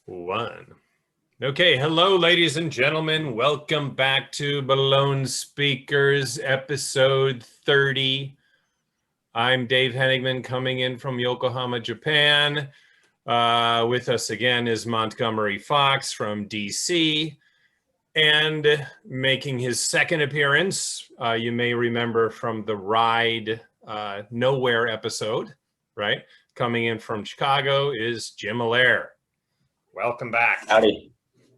One. Okay, hello, ladies and gentlemen. Welcome back to Balloon Speakers, episode 30. I'm Dave Hoenigman, coming in from Yokohama, Japan. With us again is Montgomery Fox from DC, and making his second appearance, you may remember from the Ride Nowhere episode, right? Coming in from Chicago is Jim Allaire. Welcome back. Howdy.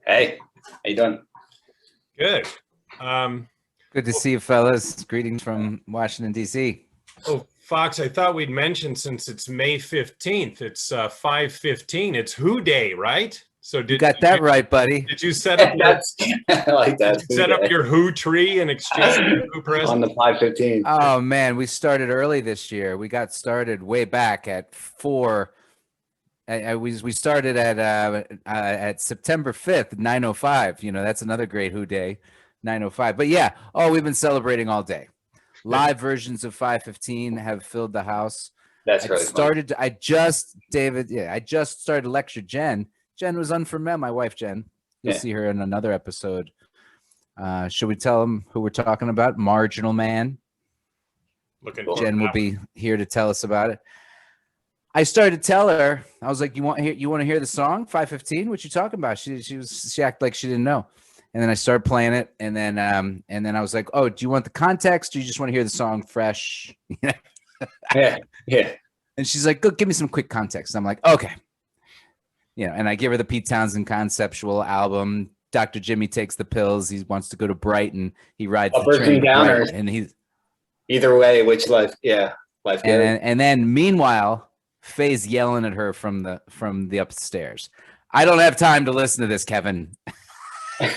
Hey, how you doing? Good. Good to see you, fellas. Greetings from Washington, D.C. Oh, Fox, I thought we'd mention, since it's May 15th, it's 5:15. It's Who Day, right? So You got that right, buddy. Did you set up I like that. set up your Who tree and exchange your Who present? On the 5:15. Oh, man, we started early this year. We got started way back at 4. We started at September 5th, 9:05. You know, that's another great Who Day, 9:05. But yeah, we've been celebrating all day. Live versions of 5:15 have filled the house. That's really fun. I just started to lecture Jen. Jen was unfamiliar, my wife Jen. You'll see her in another episode. Should we tell them who we're talking about? Marginal Man. Jen will be here to tell us about it. I started to tell her, I was like, you want to hear the song 5:15? What you talking about? She acted like she didn't know. And then I started playing it, and then I was like, oh, do you want the context, or you just want to hear the song fresh? Yeah. And she's like, go give me some quick context. I'm like, okay. And I give her the Pete Townsend conceptual album. Dr. Jimmy takes the pills. He wants to go to Brighton. He rides the train to Brighton, and he's either way, which life? Yeah, life. And then meanwhile, Faye's yelling at her from the upstairs. I don't have time to listen to this, Kevin. Yeah.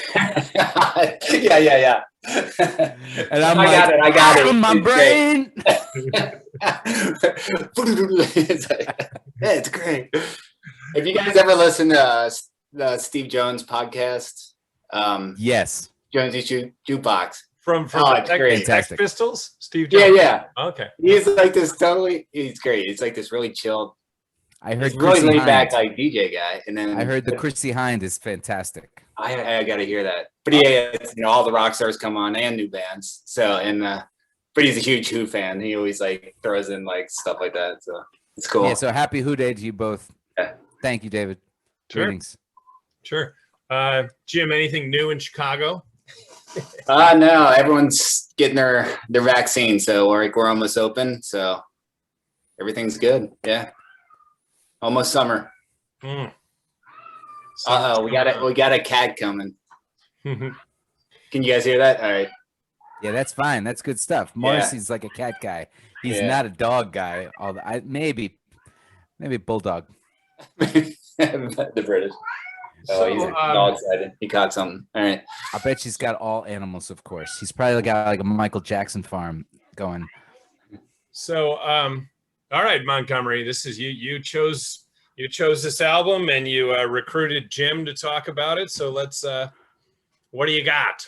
And I'm I got it. My brain. It's great. Have you guys ever listened to the Steve Jones podcast? Yes. Jones's Jukebox. From it's great. Sex Pistols? Steve Jones? Yeah. Okay. He's like this he's great. He's like this really chilled, I heard really laid back like DJ guy. And then I heard the Chrissy Hind is fantastic. I got to hear that. But yeah, all the rock stars come on and new bands. So, but he's a huge Who fan. He always like throws in like stuff like that. So it's cool. Yeah. So happy Who Day to you both. Yeah. Thank you, David. Sure. Greetings. Sure. Jim, anything new in Chicago? No, everyone's getting their vaccine. So we're almost open. So everything's good. Yeah. Almost summer. We got a cat coming. Can you guys hear that? All right. Yeah, that's fine. That's good stuff. Morrissey's like a cat guy. He's not a dog guy. Maybe bulldog. The British. He's a dog sided. He caught something. All right. I bet she's got all animals, of course. He's probably got like a Michael Jackson farm going. So, all right, Montgomery, this is you. You chose this album, and you recruited Jim to talk about it. So let's. What do you got?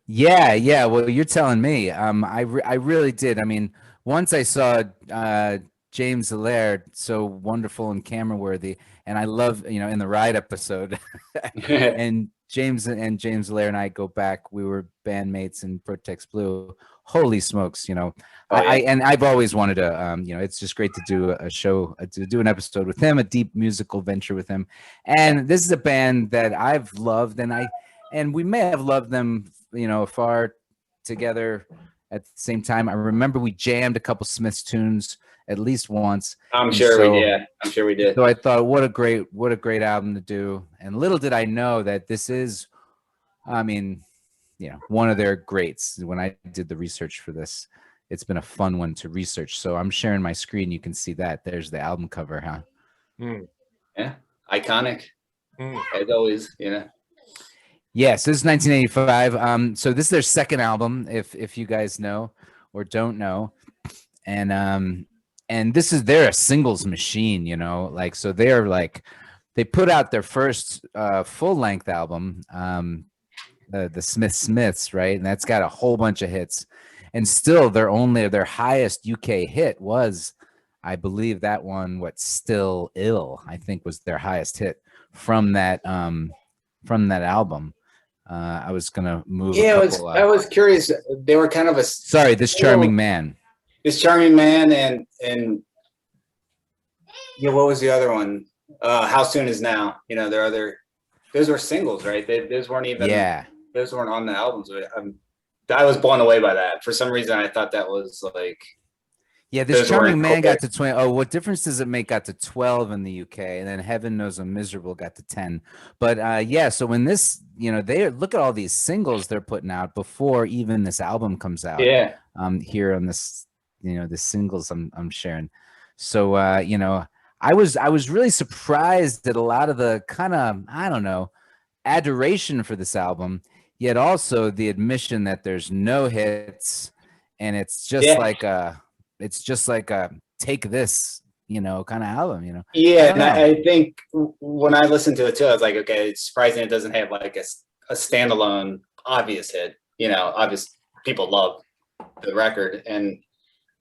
Yeah. Well, you're telling me. I really did. I mean, once I saw James Allaire, so wonderful and camera worthy, and I love in the Ride episode, and James Allaire and I go back. We were bandmates in Protex Blue. Holy smokes, I've always wanted to, it's just great to do a show, to do an episode with him, a deep musical venture with him. And this is a band that I've loved, and we may have loved them, far together at the same time. I remember we jammed a couple Smiths tunes at least once. I'm sure we did. So I thought, what a great album to do. And little did I know that this is, one of their greats. When I did the research for this, it's been a fun one to research. So I'm sharing my screen. You can see that. There's the album cover, huh? Yeah, iconic. As always, Yes, this is 1985. So this is their second album, if you guys know or don't know, and they're a singles machine, so they put out their first full length album. The Smiths, right? And that's got a whole bunch of hits. And still their highest UK hit was, I believe that one, Still Ill, I think was their highest hit from that album. I was gonna move. Yeah, I was curious. They were kind of a sorry, This Charming Man. This Charming Man, and yeah, what was the other one? How Soon Is Now? You know, those were singles, right? Those weren't even. Yeah. Those weren't on the albums. I was blown away by that. For some reason, I thought that was like. Yeah, This Charming Man got to 20. Oh, what difference does it make? Got to 12 in the UK, and then Heaven Knows I'm Miserable got to 10. But yeah, so when this, you know, they look at all these singles they're putting out before even this album comes out. Yeah. Here on this, you know, the singles I'm sharing. So you know, I was really surprised at a lot of the kind of, I don't know, adoration for this album, yet also the admission that there's no hits, and it's just like a take this, you know, kind of album, you know. Yeah, and I think when I listened to it too, I was like, okay, it's surprising it doesn't have like a standalone obvious hit. You know, obvious people love the record, and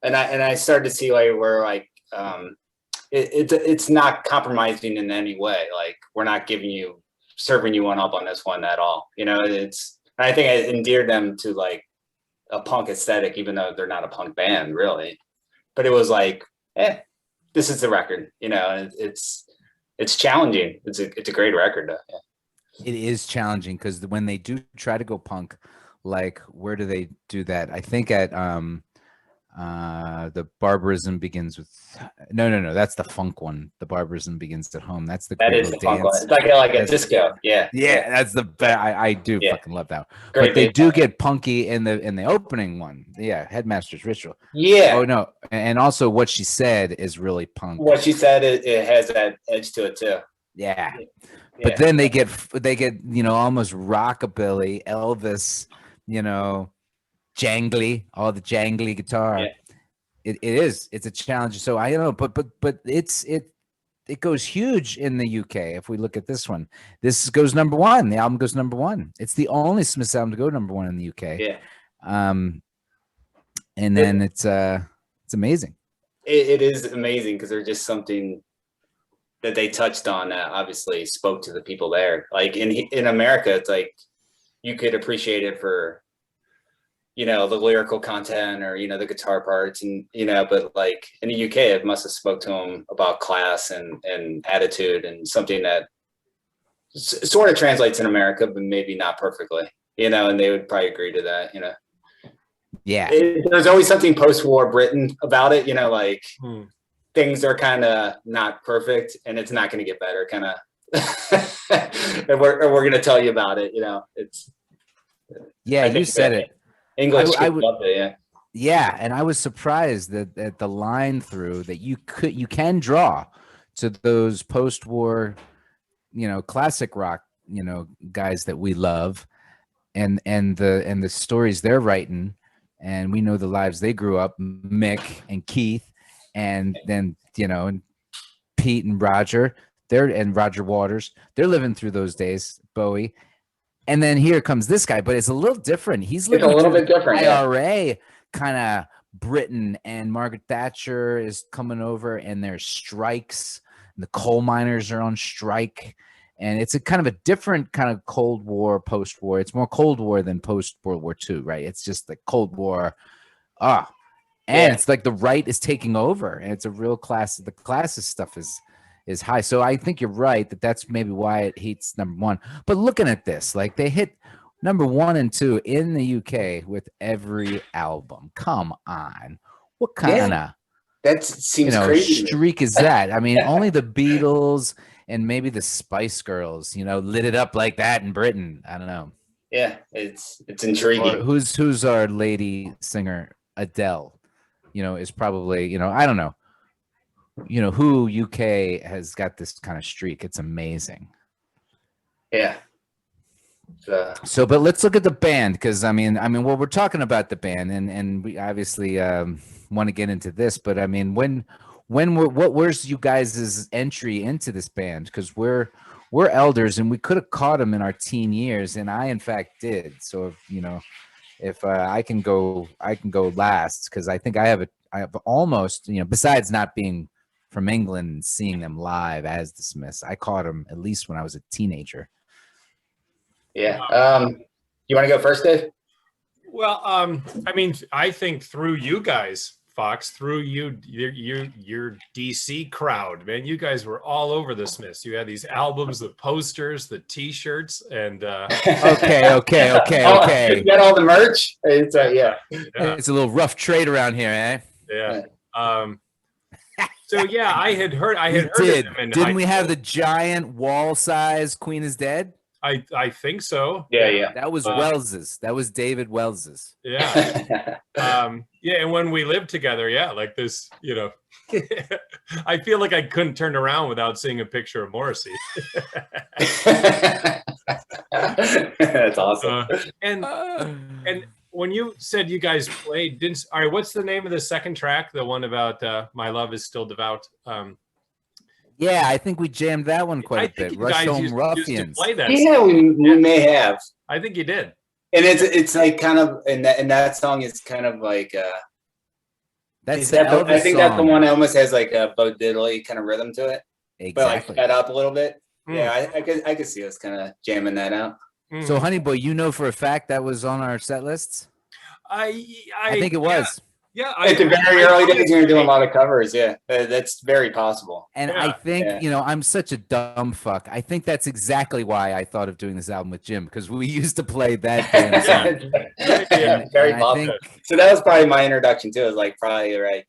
I started to see like where like it's not compromising in any way. Like we're not serving you one up on this one at all. You know, I think it endeared them to like a punk aesthetic, even though they're not a punk band really. But it was like, this is the record, you know, and it's challenging. It's a great record. Yeah. It is challenging because when they do try to go punk, like where do they do that? I think at the Barbarism Begins with no, that's the funk one. The Barbarism Begins at Home. That's the funk one. It's like a disco. Yeah. Yeah, that's the best. I do fucking love that. Great, but they do get punky in the opening one. Yeah, Headmaster's Ritual. Yeah. Oh no, and also What She Said is really punk. What She Said, it has that edge to it too. Yeah. But then they get you know, almost rockabilly, Elvis, you know, jangly, all the jangly guitar. Yeah. It's a challenge. So I don't know, but it goes huge in the UK. If we look at this one, this goes number one. The album goes number one. It's the only Smiths album to go number one in the UK. Yeah. And then it's amazing. It is amazing because there's just something that they touched on that obviously spoke to the people there. Like in America, it's like you could appreciate it for, you know, the lyrical content or, you know, the guitar parts, and, you know, but like in the UK, it must have spoke to them about class and attitude, and something that sort of translates in America, but maybe not perfectly, you know, and they would probably agree to that, you know. Yeah. There's always something post-war Britain about it, you know, like things are kind of not perfect and it's not going to get better, kind of. and we're going to tell you about it, you know. It's. Yeah, you said it. English, I would love it, yeah. Yeah, and I was surprised that the line through that you can draw to those post-war, you know, classic rock, you know, guys that we love, and the stories they're writing, and we know the lives they grew up, Mick and Keith, and then, you know, and Pete and Roger, and Roger Waters, they're living through those days, Bowie. And then here comes this guy, but it's a little different. He's living a little bit different. IRA kind of Britain, and Margaret Thatcher is coming over, and there's strikes, and the coal miners are on strike, and it's a kind of a different kind of Cold War, post-war. It's more Cold War than post-World War II, right? It's just the Cold War. It's like the right is taking over, and it's a real class. The classist stuff is high. So I think you're right that's maybe why it heats number one. But looking at this, like they hit number 1 and 2 in the UK with every album. Come on. What kind of that seems crazy streak is that? I mean, only the Beatles and maybe the Spice Girls, you know, lit it up like that in Britain. I don't know. Yeah, it's intriguing. Or who's our lady singer? Adele, you know, is probably, you know, I don't know. You know, who UK has got this kind of streak. It's amazing. Yeah. So, but let's look at the band, because I mean, well, we're talking about the band, and we obviously want to get into this, but I mean, where's you guys' entry into this band? Because we're elders, and we could have caught them in our teen years, and I in fact did. So, if, you know, if I can go last, because I think I have almost, you know, besides not being from England and seeing them live as the Smiths. I caught them at least when I was a teenager. Yeah. You want to go first, Dave? Well, I mean, I think through you guys, Fox, through your DC crowd, man, you guys were all over the Smiths. You had these albums, the posters, the T-shirts, and Okay. You got all the merch? It's yeah. It's a little rough trade around here, eh? Yeah. So yeah, I had heard of them in Didn't high we have school. the giant wall-size Queen is Dead? I think so. Yeah. That was Wells's. That was David Wells's. Yeah. Yeah, and when we lived together, yeah, like this, you know, I feel like I couldn't turn around without seeing a picture of Morrissey. That's awesome. And when you said you guys played, all right, what's the name of the second track? The one about My Love Is Still Devout. Yeah, I think we jammed that one quite a bit. You Rush guys Home used Ruffians. to play that Yeah, song. we may have. I think you did. And it's like kind of, and that song is kind of like That's the Elvis I think that's the song. one that almost has like a Bo Diddley kind of rhythm to it, but like Exactly. sped up a little bit. Mm. Yeah, I could see us kind of jamming that out. Mm. So, Honey Boy, you know for a fact that was on our set lists? I think it was. Yeah, At the very early days, we were doing a lot of covers. Yeah, that's very possible. And Yeah. I think, Yeah. you know, I'm such a dumb fuck. I think that's exactly why I thought of doing this album with Jim, because we used to play that damn song. Very And I popular. think, So that was probably my introduction too. It was like probably right,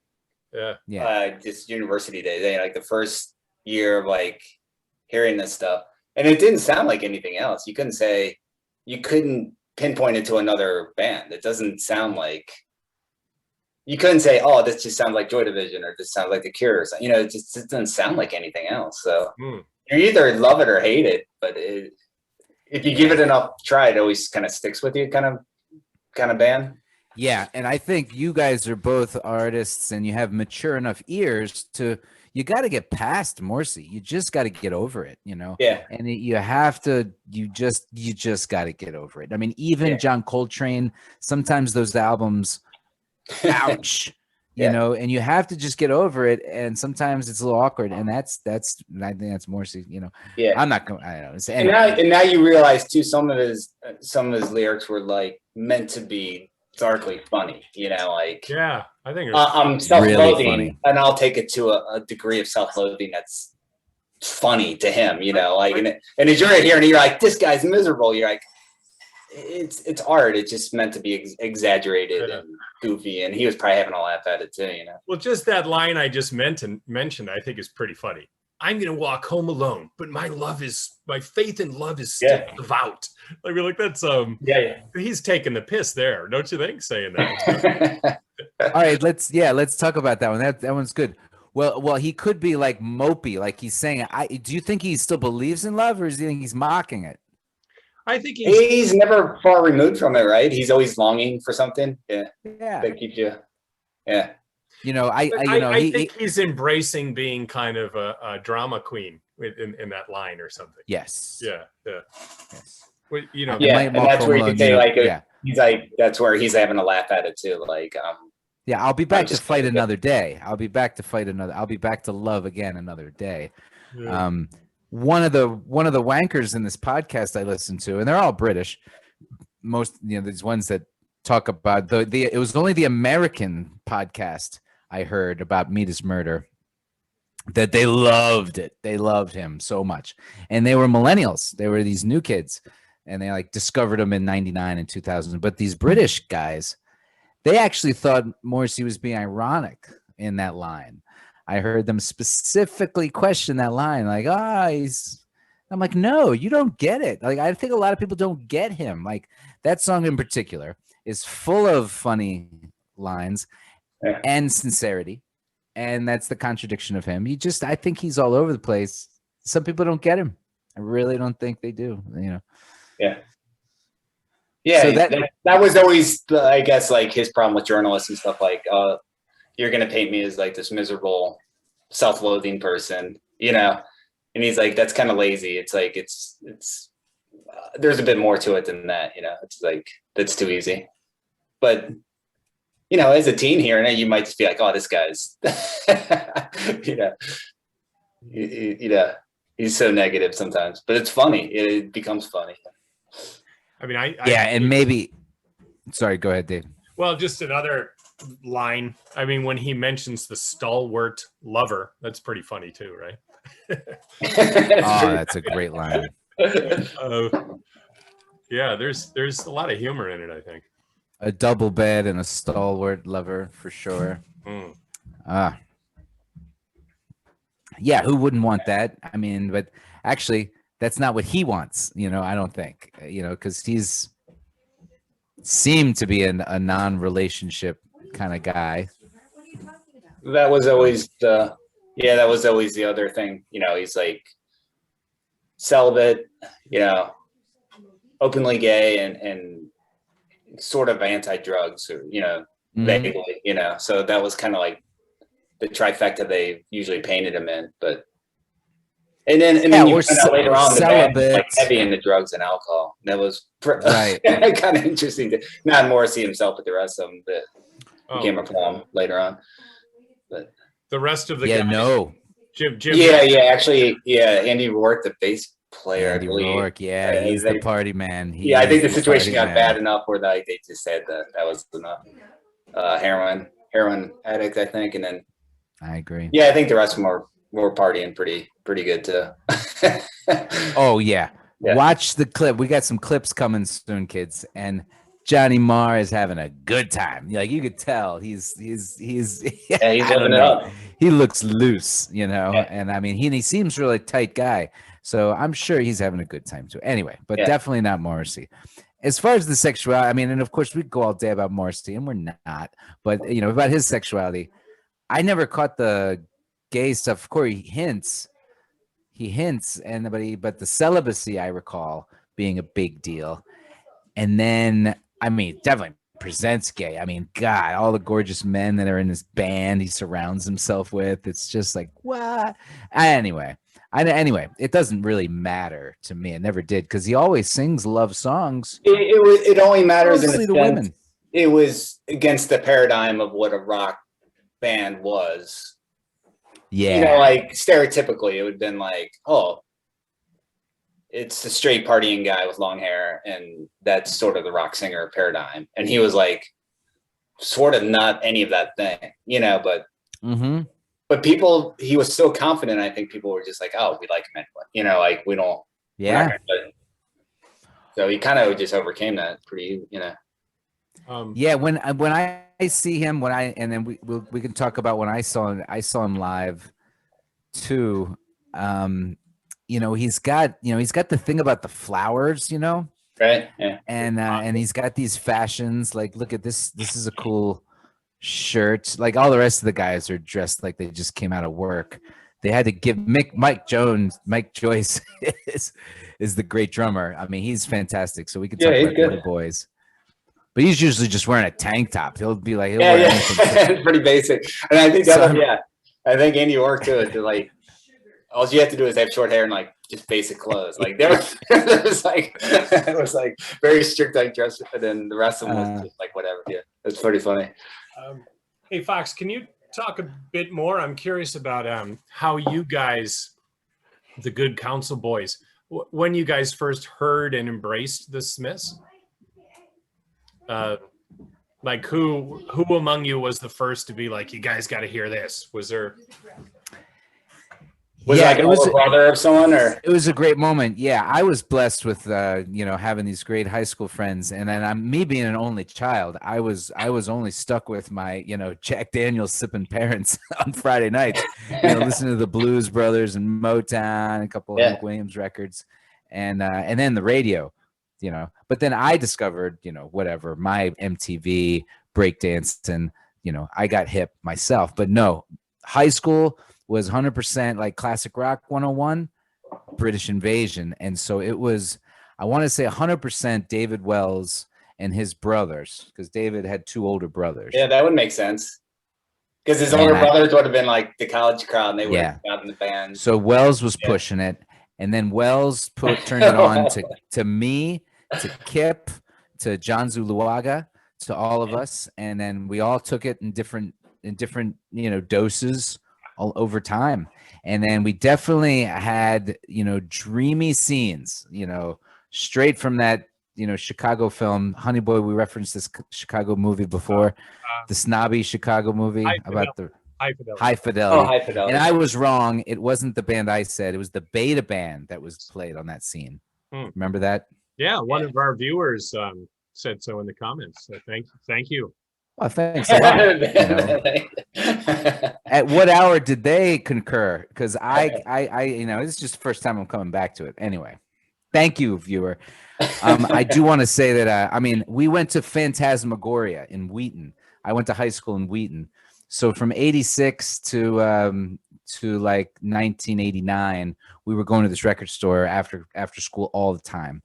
Yeah. just university days. Like the first year of like hearing this stuff, and it didn't sound like anything else. You couldn't pinpoint it to another band. It doesn't sound like. You couldn't say, "Oh, this just sounds like Joy Division," or "This sounds like The Cure." Or something. You know, it just doesn't sound like anything else. So Mm. you either love it or hate it. But if you give it enough try, it always kind of sticks with you, kind of band. yeah, and I think you guys are both artists and you have mature enough ears you got to get past Morrissey. You just got to get over it, you know? Yeah. And you just got to get over it. I mean, even John Coltrane, sometimes those albums, ouch, you know, and you have to just get over it. And sometimes it's a little awkward. And I think that's Morrissey, you know. Yeah. I'm not going, I don't know. And now you realize too, some of his lyrics were like meant to be darkly funny, you know, like Yeah, I think it was I'm self-loathing, really funny. and I'll take it to a degree of self-loathing that's funny to him, you know, like, and as you're here and you're like, this guy's miserable, you're like, it's art. It's just meant to be exaggerated and goofy, and he was probably having a laugh at it too, you know. Well, just that line I just mentioned, I think is pretty funny. I'm gonna walk home alone, but my faith and love is still devout. I mean, like that's he's taking the piss there, don't you think? Saying that. All right, let's talk about that one. That one's good. Well, he could be like mopey, like he's saying. Do you think he still believes in love, or do you think he's mocking it? I think he's never far removed from it, right? He's always longing for something. Yeah. That keeps you. Yeah. You know, I think he's embracing being kind of a drama queen in that line or something. Yes. Yeah. Yes. Well, you know. Yeah, and that's where you could say like, he's like, that's where he's having a laugh at it too. Like, yeah, I'll be back to fight another day. I'll be back to love again another day. Yeah. One of the wankers in this podcast I listen to, and they're all British. Most, you know, these ones that talk about it was only the American podcast I heard about Meet His Murder that they loved it. They loved him so much, and they were millennials. They were these new kids, and they like discovered him in '99 and 2000. But these British guys, they actually thought Morrissey was being ironic in that line. I heard them specifically question that line, like, I'm like, no, you don't get it. Like, I think a lot of people don't get him. Like, that song in particular is full of funny lines and sincerity. And that's the contradiction of him. I think he's all over the place. Some people don't get him. I really don't think they do, you know? Yeah. Yeah. So that was always, I guess, like his problem with journalists and stuff, like, you're going to paint me as like this miserable, self-loathing person, you know? And he's like, that's kind of lazy. It's like, it's there's a bit more to it than that, you know? It's like, that's too easy. But you know, as a teen hearing it, you might just be like, oh, this guy's, you know, he's so negative sometimes, but it's funny. It becomes funny. I mean, Yeah, and maybe. Sorry, go ahead, Dave. Well, just another line. I mean, when he mentions the stalwart lover, that's pretty funny too, right? Oh, that's a great line. Yeah, there's a lot of humor in it, I think. A double bed and a stalwart lover for sure. Yeah, who wouldn't want that? I mean, but actually, that's not what he wants. You know, I don't think. You know, because he's seemed to be a non-relationship kind of guy. That was always the other thing. You know, he's like celibate, you know, openly gay and sort of anti-drugs, or, you know, vaguely, you know. So that was kind of like the trifecta they usually painted him in. But and then you find out later on the band was like heavy into drugs and alcohol. That was right. Kind of interesting. Not Morrissey himself, but the rest of them that became a problem later on. But the rest of the guys, Jim. Actually, Andy Rourke, the bass player. Andy Rourke, he's the party man. I think the situation got bad enough where they just said that was enough. Heroin addict, I think, and then I agree. Yeah, I think the rest of them were partying pretty good too. Oh yeah. Watch the clip. We got some clips coming soon, kids, and Johnny Marr is having a good time. Like you could tell, he's living it up. He looks loose, you know, and I mean he seems really tight guy. So I'm sure he's having a good time too. Anyway, but definitely not Morrissey. As far as the sexuality, I mean, and of course we go all day about Morrissey, and we're not. But you know, about his sexuality, I never caught the gay stuff. Of course, he hints, but the celibacy I recall being a big deal. And then, I mean, definitely presents gay. I mean, God, all the gorgeous men that are in this band he surrounds himself with. It's just like, what? Anyway, it doesn't really matter to me. It never did, because he always sings love songs. It only matters in the sense women. It was against the paradigm of what a rock band was. Yeah, you know, like stereotypically, it would have been like, oh, it's the straight partying guy with long hair, and that's sort of the rock singer paradigm. And he was like, sort of not any of that thing, you know. But but people, he was so confident. I think people were just like, oh, we like him anyway, you know, like we don't. Yeah. So he kind of just overcame that pretty, you know. Yeah, when I see him, and then we can talk about when I saw him live too. You know, he's got the thing about the flowers, you know, right? Yeah. And he's got these fashions. Like, look at this. This is a cool shirt. Like all the rest of the guys are dressed like they just came out of work. They had to give Mike Joyce is the great drummer. I mean, he's fantastic. So we can talk about the other boys. But he's usually just wearing a tank top. He'll be like, he'll wear anything. Pretty basic. And I think I think Andy Rourke too. To like, all you have to do is have short hair and like just basic clothes. Like there was like it was like very strict like dress, and then the rest of them was just like whatever. Yeah, it's pretty funny. Hey Fox, can you talk a bit more? I'm curious about how you guys, the Good Counsel boys, when you guys first heard and embraced the Smiths. Like who among you was the first to be like, you guys got to hear this? Was there? Was it like an older brother of someone, or? It was a great moment. Yeah, I was blessed with you know, having these great high school friends, and then me being an only child, I was only stuck with my, you know, Jack Daniels sipping parents on Friday nights, you know, listening to the Blues Brothers and Motown, a couple of Hank Williams records, and then the radio, you know. But then I discovered, you know, whatever, my MTV breakdance, and you know, I got hip myself. But no, high school was 100% like classic rock 101, British Invasion. And so it was, I want to say 100% David Wells and his brothers, because David had two older brothers. Yeah, that would make sense. Because his older brothers would have been like the college crowd, and they would have gotten the band. So Wells was pushing it, and then Wells turned it on to me, to Kip, to John Zuluaga, to all of us, and then we all took it in different doses all over time. And then we definitely had dreamy scenes, straight from that Chicago film Honey Boy. We referenced this Chicago movie before, the snobby Chicago movie about the High Fidelity. Oh, High Fidelity. And I was wrong. It wasn't the band I said. It was the Beta Band that was played on that scene. Remember that? Yeah, one of our viewers said so in the comments. So thank you. Well, thanks a lot. At what hour did they concur? Because I this is just the first time I'm coming back to it. Anyway, thank you, viewer. I do want to say that we went to Phantasmagoria in Wheaton. I went to high school in Wheaton. So from 86 to like 1989, we were going to this record store after school all the time.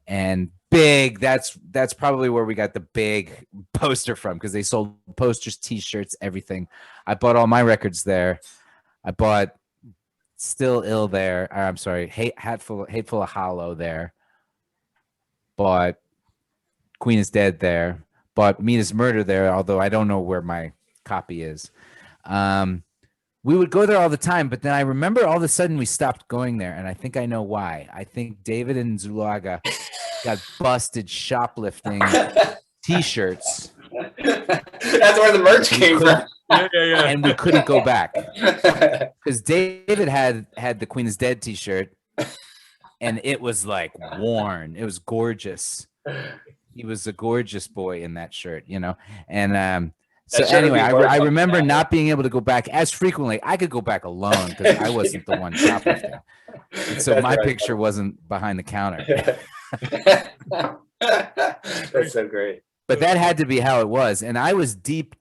And that's probably where we got the big poster from, because they sold posters, T-shirts, everything. I bought all my records there. I bought Still Ill there. I'm sorry, Hateful of Hollow there. Bought Queen is Dead there. Bought Mean is Murder there, although I don't know where my copy is. We would go there all the time, but then I remember all of a sudden we stopped going there, and I think I know why. I think David and Zulaga got busted shoplifting T-shirts. That's where the merch came from. Yeah. And we couldn't go back because David had the Queen is Dead T-shirt, and it was like worn. It was gorgeous. He was a gorgeous boy in that shirt, and so anyway, I remember not being able to go back as frequently. I could go back alone because I wasn't the one shoplifting. And so my picture wasn't behind the counter. That's so great. But that had to be how it was. And I was deep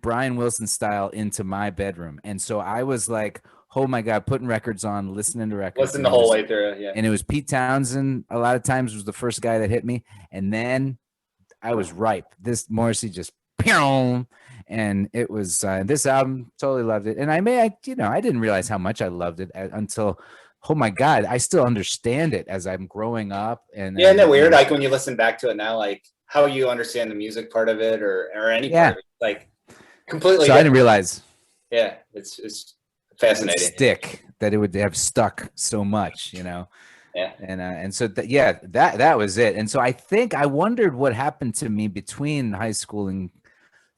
Brian Wilson style into my bedroom. And so I was like, oh my God, putting records on, listening to records. Listen the whole way through, yeah. And it was Pete Townsend a lot of times was the first guy that hit me. And then I was ripe. This Morrissey just and it was this album, totally loved it. And I didn't realize how much I loved it until, oh my God, I still understand it as I'm growing up. And isn't it weird? Like when you listen back to it now, like how you understand the music part of it or any part of it, like completely. So I didn't realize. Yeah, it's fascinating. Stick that it would have stuck so much, Yeah. And so that was it. And so I wondered what happened to me between high school and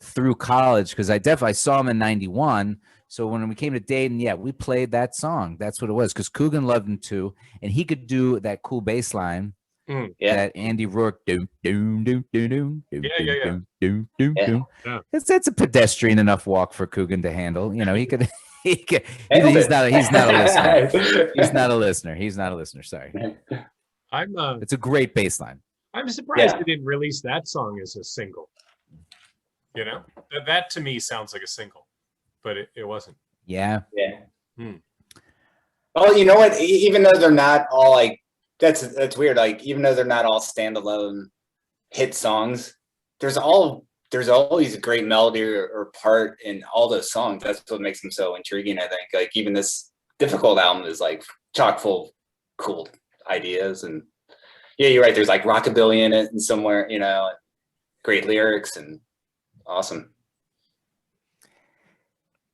through college, because I saw him in 91. So when we came to Dayton, we played that song. That's what it was, because Coogan loved him too, and he could do that cool bass line that Andy Rourke do. It's a pedestrian enough walk for Coogan to handle. He could. He's not a listener. He's not a listener. Sorry. It's a great bass line. I'm surprised they didn't release that song as a single. That to me sounds like a single, but it wasn't. Yeah. Well, you know what? Even though they're not all like that's weird. Like even though they're not all standalone hit songs, there's always a great melody or part in all those songs. That's what makes them so intriguing, I think. Like even this difficult album is like chock full of cool ideas. And yeah, you're right. There's like rockabilly in it and somewhere, great lyrics and awesome.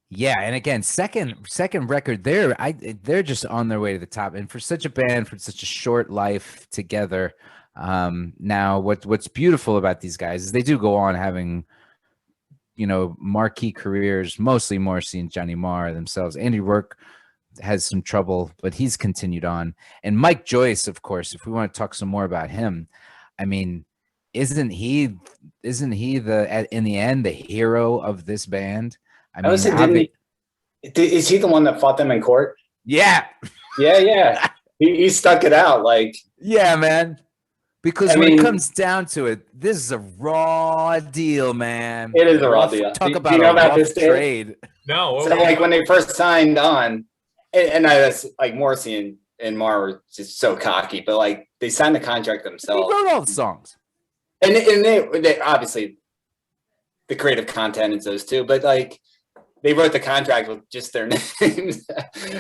Yeah, and again, second record, they're just on their way to the top. And for such a band, for such a short life together, now what's beautiful about these guys is they do go on having marquee careers, mostly Morrissey and Johnny Marr themselves. Andy Rourke has some trouble, but he's continued on. And Mike Joyce, of course, if we want to talk some more about him, I mean, isn't he in the end the hero of this band? Is he the one that fought them in court? Yeah. He stuck it out, like. Yeah, man. Because when it comes down to it, this is a raw deal, man. It is a raw deal. Talk about a rough trade. No. So like when they first signed on, and that's like Morrissey and Marr were just so cocky, but like they signed the contract themselves. He wrote all the songs. And they obviously the creative content is those two, but like they wrote the contract with just their names.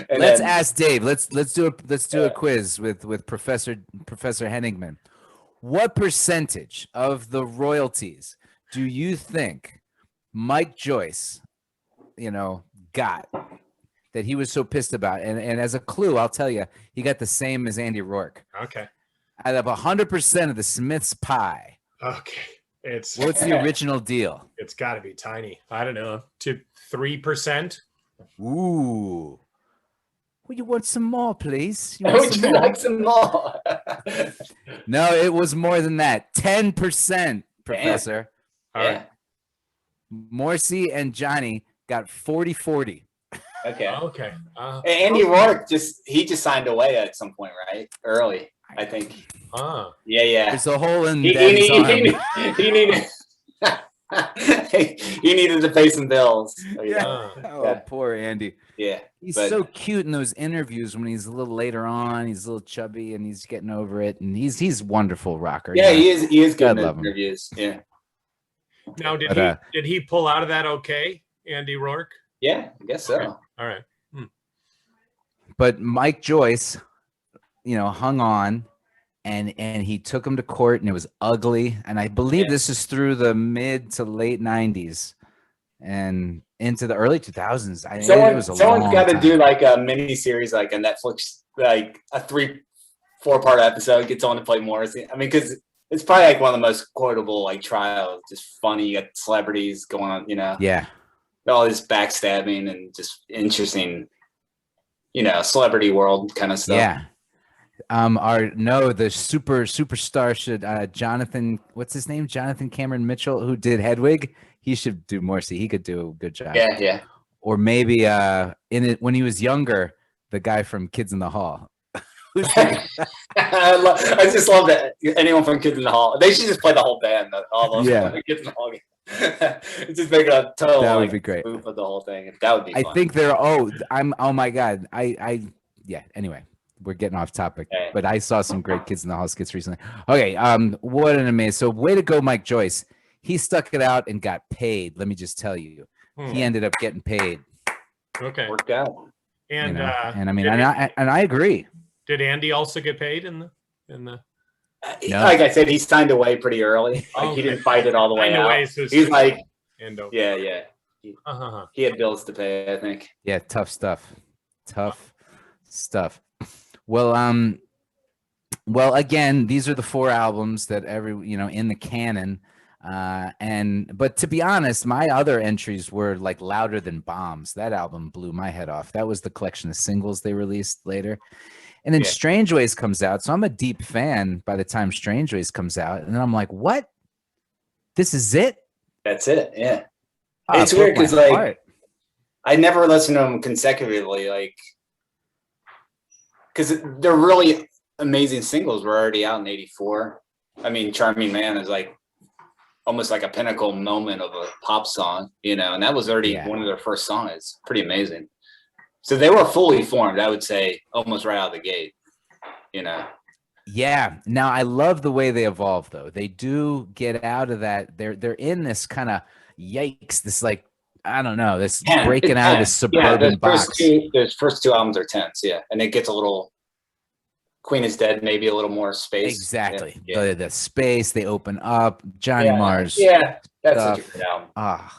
Let's ask Dave. Let's do a quiz with Professor Hoenigman. What percentage of the royalties do you think Mike Joyce, got that he was so pissed about? And as a clue, I'll tell you, he got the same as Andy Rourke. Okay. Out of 100% of the Smith's pie, Okay. what's the original deal? It's got to be tiny. I don't know. 3%. Ooh. Well, you want some more, please? You Would you like some more? No, it was more than that. 10%, Professor. All right. Morrissey and Johnny got 40-40. Okay. Okay. Andy Rourke just signed away at some point, right? Early, I think. Yeah. There's a hole in He Daddy's arm. needed he needed to pay some bills. Oh, poor Andy. Yeah. He's so cute in those interviews when he's a little later on. He's a little chubby and he's getting over it. And he's wonderful rocker. Yeah, he is good in love him. interviews. Yeah. Now, did he pull out of that okay, Andy Rourke? Yeah, I guess so. Okay. All right. But Mike Joyce, hung on. And he took him to court, and it was ugly. And I believe this is through the mid to late 90s and into the early 2000s. Someone's got to do like a mini series, like a Netflix, like a 3-4 part episode. Gets on to play Morrissey. I mean, because it's probably like one of the most quotable like trials. Just funny. You got celebrities going on. Yeah. All this backstabbing and just interesting. Celebrity world kind of stuff. Yeah. The superstar should Jonathan, what's his name? Jonathan Cameron Mitchell, who did Hedwig. He should do Morrissey. He could do a good job. Yeah. Or maybe when he was younger, the guy from Kids in the Hall. I just love that. Anyone from Kids in the Hall. They should just play the whole band. All those Kids in the Hall. Just make a total. That would be great. Of the whole thing. That would be fun. I think they're. Oh my God. Anyway. We're getting off topic, but I saw some great Kids in the Hall skits recently. Okay, what an amazing. So way to go, Mike Joyce. He stuck it out and got paid. Let me just tell you, he ended up getting paid. Okay, worked out. And I mean, I agree. Did Andy also get paid in the? No. Like I said, he signed away pretty eearly. He didn't fight it all the way out. He's like, yeah. He had bills to pay, I think. Yeah, tough stuff. Well, again, these are the 4 albums that in the canon. But to be honest, my other entries were like Louder Than Bombs. That album blew my head off. That was the collection of singles they released later. And then Strange Ways comes out. So I'm a deep fan by the time Strange Ways comes out. And then I'm like, what? This is it? That's it. Yeah. It's weird because I never listened to them consecutively. Because they're really amazing singles were already out in '84. I mean, Charming Man is like almost like a pinnacle moment of a pop song, and that was already one of their first songs. It's pretty amazing. So they were fully formed, I would say, almost right out of the gate, Yeah. Now I love the way they evolve, though. They do get out of that. They're in this kind of this like, I don't know, this breaking out of this suburban box. Those first 2 albums are tense, and it gets a little. Queen is Dead, maybe a little more space. Exactly. Yeah. The space, they open up. Johnny Marr's. Yeah, that's such a good album.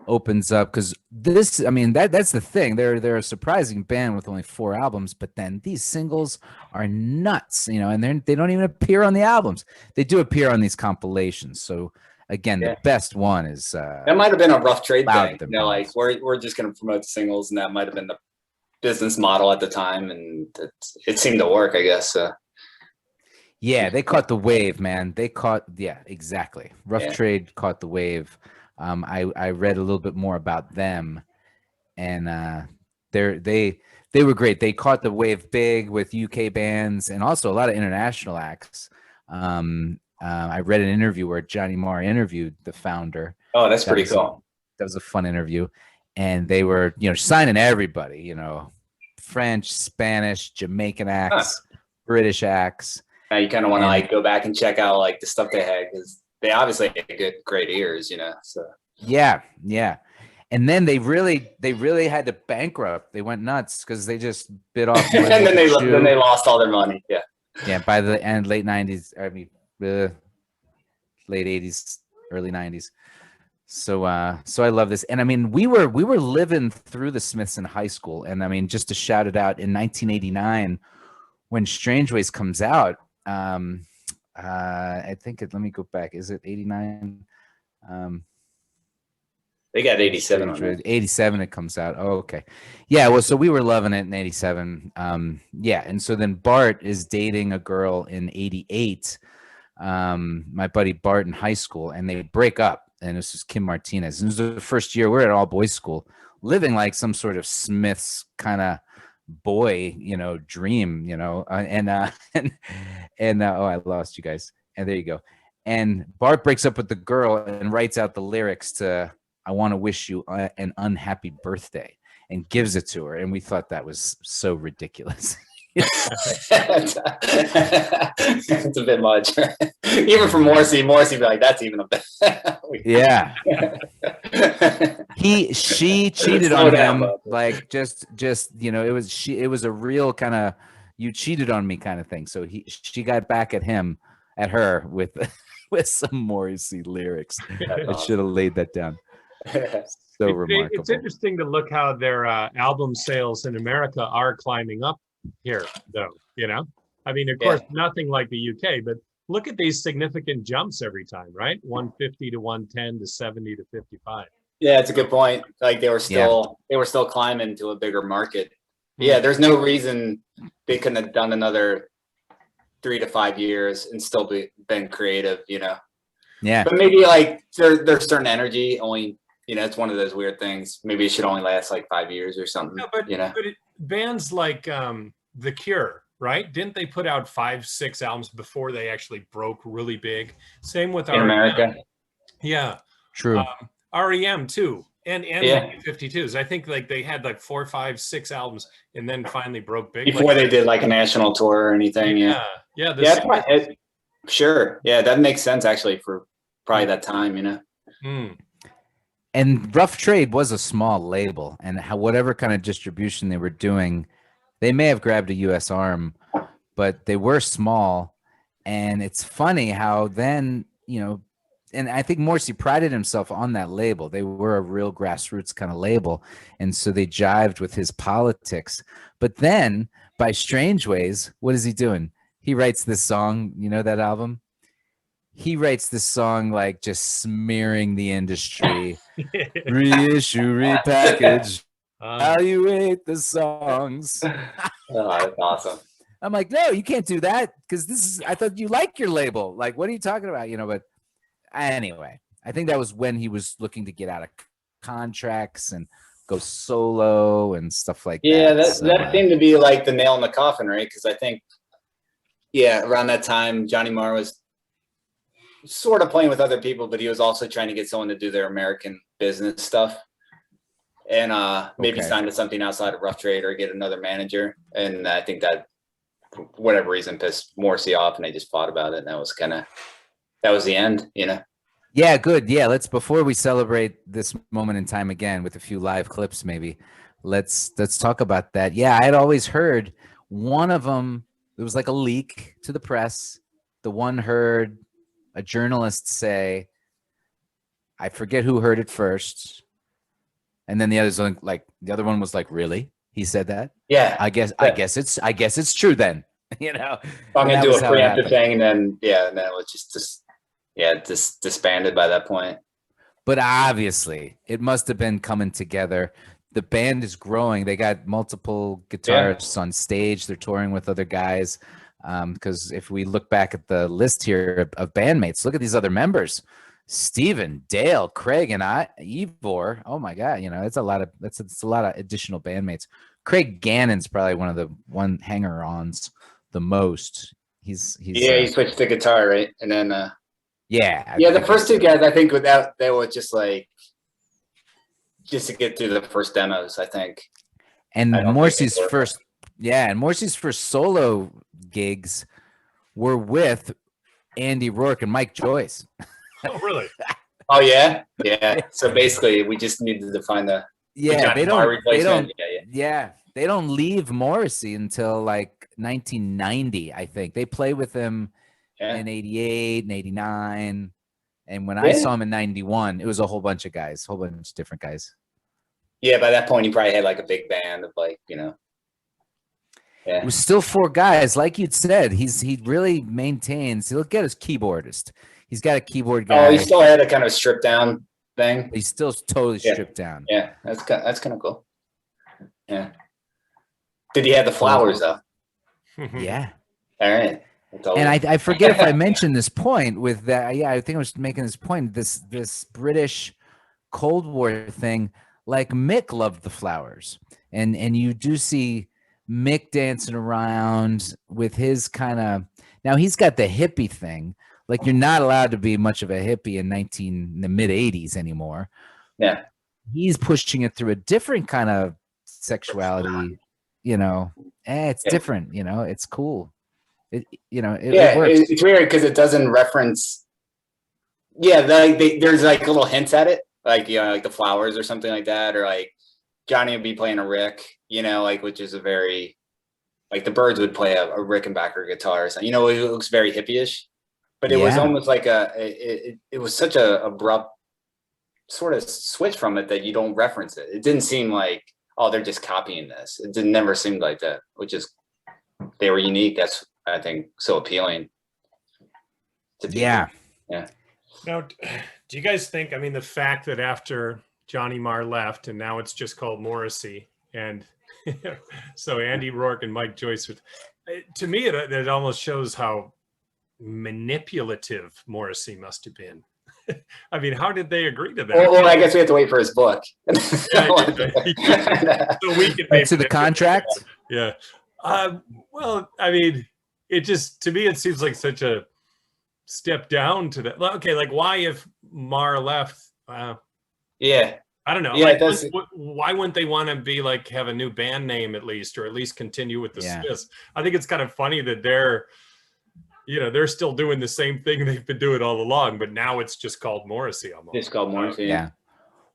Opens up because this. I mean, that's the thing. They're a surprising band with only 4 albums, but then these singles are nuts, and they don't even appear on the albums. They do appear on these compilations. So. Again, the best one is that might have been a rough trade thing. Like we're just going to promote the singles, and that might have been the business model at the time, and it seemed to work, I guess. Yeah, they caught the wave, man. Exactly. Rough Trade caught the wave. I read a little bit more about them, and they were great. They caught the wave big with UK bands and also a lot of international acts. I read an interview where Johnny Marr interviewed the founder. Oh, that's pretty cool. That was a fun interview. And they were, signing everybody, French, Spanish, Jamaican acts, British acts. Now you kind of want to go back and check out the stuff they had because they obviously had great ears, So yeah. And then they really had to bankrupt. They went nuts because they just bit off. And then they lost all their money. Yeah. Yeah. By the end, late 90s, late 80s, early 90s. So I love this. And I mean, we were living through the Smiths in high school. And I mean, just to shout it out, in 1989, when Strange Ways comes out, I think let me go back. Is it 89? They got 87 on it. 87 it comes out. Oh, okay. Yeah, well, so we were loving it in 87. Yeah, and so then Bart is dating a girl in 88. My buddy Bart in high school, and they break up. And this is Kim Martinez. And this was the first year we're at all boys school, living like some sort of Smiths kind of boy, dream, oh, I lost you guys. And there you go. And Bart breaks up with the girl and writes out the lyrics to "I Want to Wish You an Unhappy Birthday" and gives it to her. And we thought that was so ridiculous. It's a bit much. Even for Morrissey be like, that's even a bit. Yeah. She cheated on him, like just it was a real kind of you cheated on me kind of thing. So she got back at her with some Morrissey lyrics. I should have laid that down. So remarkable. It's interesting to look how their album sales in America are climbing up here, though. I mean, of course, nothing like the UK, but look at these significant jumps every time, right? 150 to 110 to 70 to 55. Yeah, it's a good point. Like they were still climbing to a bigger market. Yeah, there's no reason they couldn't have done another 3 to 5 years and still been creative, Yeah. But maybe like there's certain energy only, it's one of those weird things. Maybe it should only last like 5 years or something. No, but bands like The Cure, right? Didn't they put out 5-6 albums before they actually broke really big? Same with in America. Yeah. True. Um, REM too. And Yeah. the 52s. I think like they had like 4, 5, 6 albums and then finally broke big. Before they did like a national tour or anything. Yeah. Sure. Yeah, that makes sense actually for probably that time, And Rough Trade was a small label, and whatever kind of distribution they were doing, they may have grabbed a U.S. arm, but they were small. And it's funny how then, and I think Morrissey prided himself on that label. They were a real grassroots kind of label, and so they jived with his politics. But then, by Strange Ways, what is he doing? He writes this song, that album? He writes this song like just smearing the industry. Reissue, repackage, evaluate the songs. Oh, that's awesome. I'm like, no, you can't do that because I thought you like your label. Like, what are you talking about? But anyway, I think that was when he was looking to get out of contracts and go solo and stuff like that. Yeah, that seemed to be like the nail in the coffin, right? Because I think, around that time, Johnny Marr was sort of playing with other people, but he was also trying to get someone to do their American business stuff and maybe sign to something outside of Rough Trade or get another manager. And I think that for whatever reason pissed Morrissey off and they just fought about it. And that was the end, Yeah, good. Yeah, before we celebrate this moment in time again with a few live clips, maybe let's talk about that. Yeah, I had always heard one of them, there was like a leak to the press. The one heard a journalist say, I forget who heard it first. And then the other one was like, really? He said that? Yeah. I guess it's true then. I'm gonna do a preemptive thing, and then it was just disbanded by that point. But obviously, it must have been coming together. The band is growing. They got multiple guitarists on stage. They're touring with other guys. Because if we look back at the list here of bandmates, look at these other members: Steven, Dale, Craig, and Ivor. Oh my God, it's a lot of additional bandmates. Craig Gannon's probably one of the hanger-ons the most. He switched to guitar, right? And then the first two guys, I think they were just like to get through the first demos, I think. And Morrissey's first solo gigs were with Andy Rourke and Mike Joyce. Oh, really? Oh, yeah? Yeah. So basically, we just needed to find they don't leave Morrissey until like 1990, I think. They play with him in 88 and 89. And when I saw him in 91, it was a whole bunch of guys, whole bunch of different guys. Yeah, by that point, he probably had like a big band of like, Yeah. It was still 4 guys. Like you'd said, he really maintains. Look at his keyboardist. He's got a keyboard guy. Oh, he still had a kind of stripped down thing. He's still totally stripped down. Yeah, that's kind of cool. Yeah. Did he have the flowers though? Yeah. All right. And I forget if I mentioned this point with that. Yeah, I think I was making this point. This British Cold War thing. Like Mick loved the flowers, and you do see Mick dancing around with his kind of. Now he's got the hippie thing. Like you're not allowed to be much of a hippie in the mid 80s anymore. Yeah. He's pushing it through a different kind of sexuality. It's different. It's cool. It works. It's weird because it doesn't reference. Yeah, there's like little hints at it, like like the flowers or something like that, or like Johnny would be playing a Rick, like which is a very, like the Byrds would play a Rickenbacker guitar or something. It looks very hippie-ish, but it was almost like it was such a abrupt sort of switch from it that you don't reference it. It didn't seem like, oh, they're just copying this. It never seemed like that, which is, they were unique. That's, I think, so appealing to people. Yeah. Now, do you guys think, the fact that after Johnny Marr left and now it's just called Morrissey, and so Andy Rourke and Mike Joyce, to me, it almost shows how manipulative Morrissey must have been. How did they agree to that? Well, I guess we have to wait for his book. So we can to the contract? Yeah. Well, it just, to me, it seems like such a step down to that. Okay, like why if Marr left? Yeah. I don't know. Yeah, why wouldn't they want to be like, have a new band name at least, or at least continue with the Smiths? I think it's kind of funny that they're still doing the same thing they've been doing all along, but now it's just called Morrissey almost. It's called Morrissey. Yeah.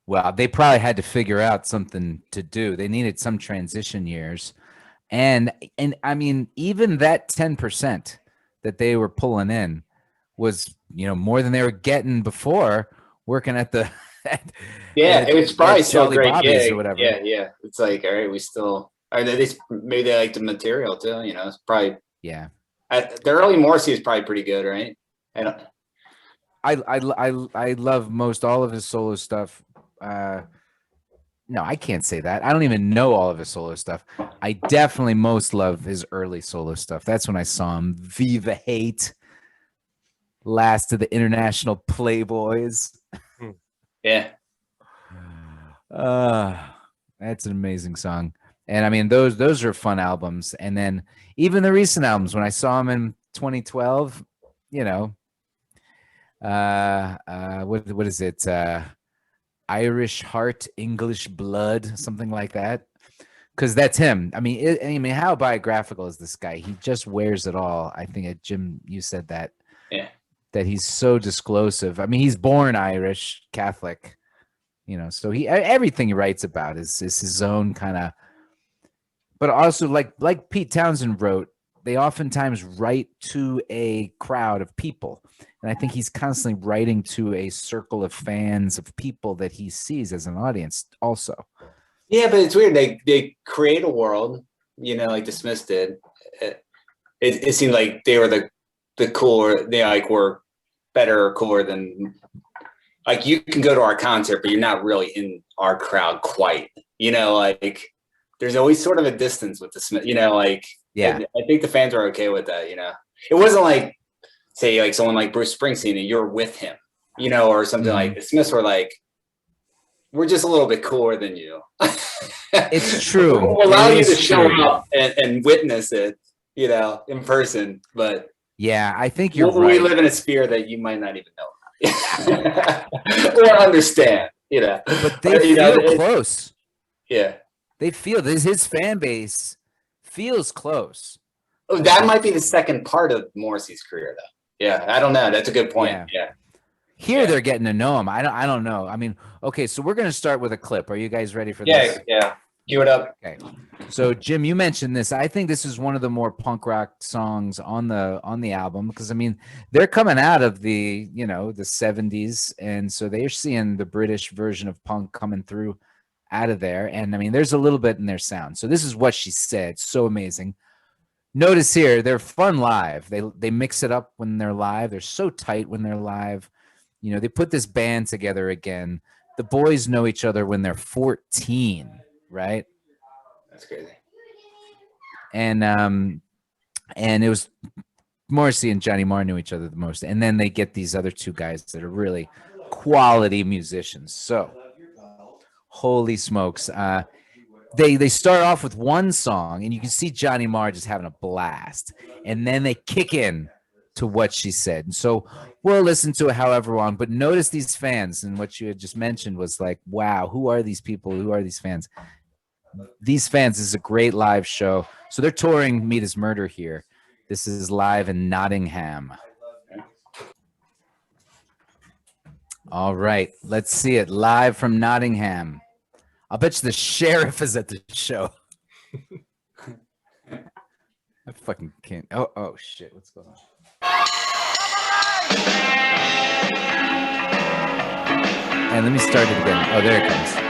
Well, they probably had to figure out something to do. They needed some transition years. And even that 10% that they were pulling in was, more than they were getting before working at the it was probably still a great Bobby's gig or whatever. Yeah. It's like, all right, we still maybe they like the material too, it's probably the early Morrissey is probably pretty good, right? I love most all of his solo stuff. No, I can't say that. I don't even know all of his solo stuff. I definitely most love his early solo stuff. That's when I saw him. Viva Hate, Last of the International Playboys. Yeah. That's an amazing song. And those are fun albums. And then even the recent albums, when I saw him in 2012, what is it? Irish Heart, English Blood, something like that. Because that's him. How biographical is this guy? He just wears it all. I think, Jim, you said that. Yeah. That he's so disclosive. He's born Irish, Catholic, so everything he writes about is his own kind of, but also like Pete Townsend wrote, they oftentimes write to a crowd of people. And I think he's constantly writing to a circle of fans, of people that he sees as an audience also. Yeah, but it's weird. They create a world, like the Smiths did. It seemed like they were the cooler, they were better or cooler than, you can go to our concert, but you're not really in our crowd quite, there's always sort of a distance with the Smith, Yeah. I think the fans are okay with that, it wasn't like, say, like someone like Bruce Springsteen and you're with him, or something like the Smiths were like, we're just a little bit cooler than you. It's true. We'll allow you to show up and witness it, in person, but yeah, I think you're right. We live in a sphere that you might not even know or understand, But they feel close. Yeah. They feel this. His fan base feels close. Oh, that might be the second part of Morrissey's career, though. Yeah, I don't know. That's a good point. Yeah. Here they're getting to know him. I don't know. Okay, so we're gonna start with a clip. Are you guys ready for this? Yeah. Cue it up. Okay. So Jim, you mentioned this. I think this is one of the more punk rock songs on the album, because I mean they're coming out of the the 70s, and so they're seeing the British version of punk coming through out of there. And I mean there's a little bit in their sound. So this is What She Said. So amazing. Notice here they're fun live. They mix it up when they're live. They're so tight when they're live. They put this band together again. The boys know each other when they're 14, right? That's crazy. And it was Morrissey and Johnny Marr knew each other the most. And then they get these other two guys that are really quality musicians. So holy smokes. They start off with one song, and you can see Johnny Marr just having a blast. And then they kick in to What She Said. And so we'll listen to it however long. But notice these fans, and what you had just mentioned was like, wow, who are these people? Who are these fans? These fans, this is a great live show. So they're touring Meet His Murder here. This is live in Nottingham. All right, let's see it live from Nottingham. I'll bet you the sheriff is at the show. I fucking can't. Oh shit, what's going on? And let me start it again. Oh, there it comes.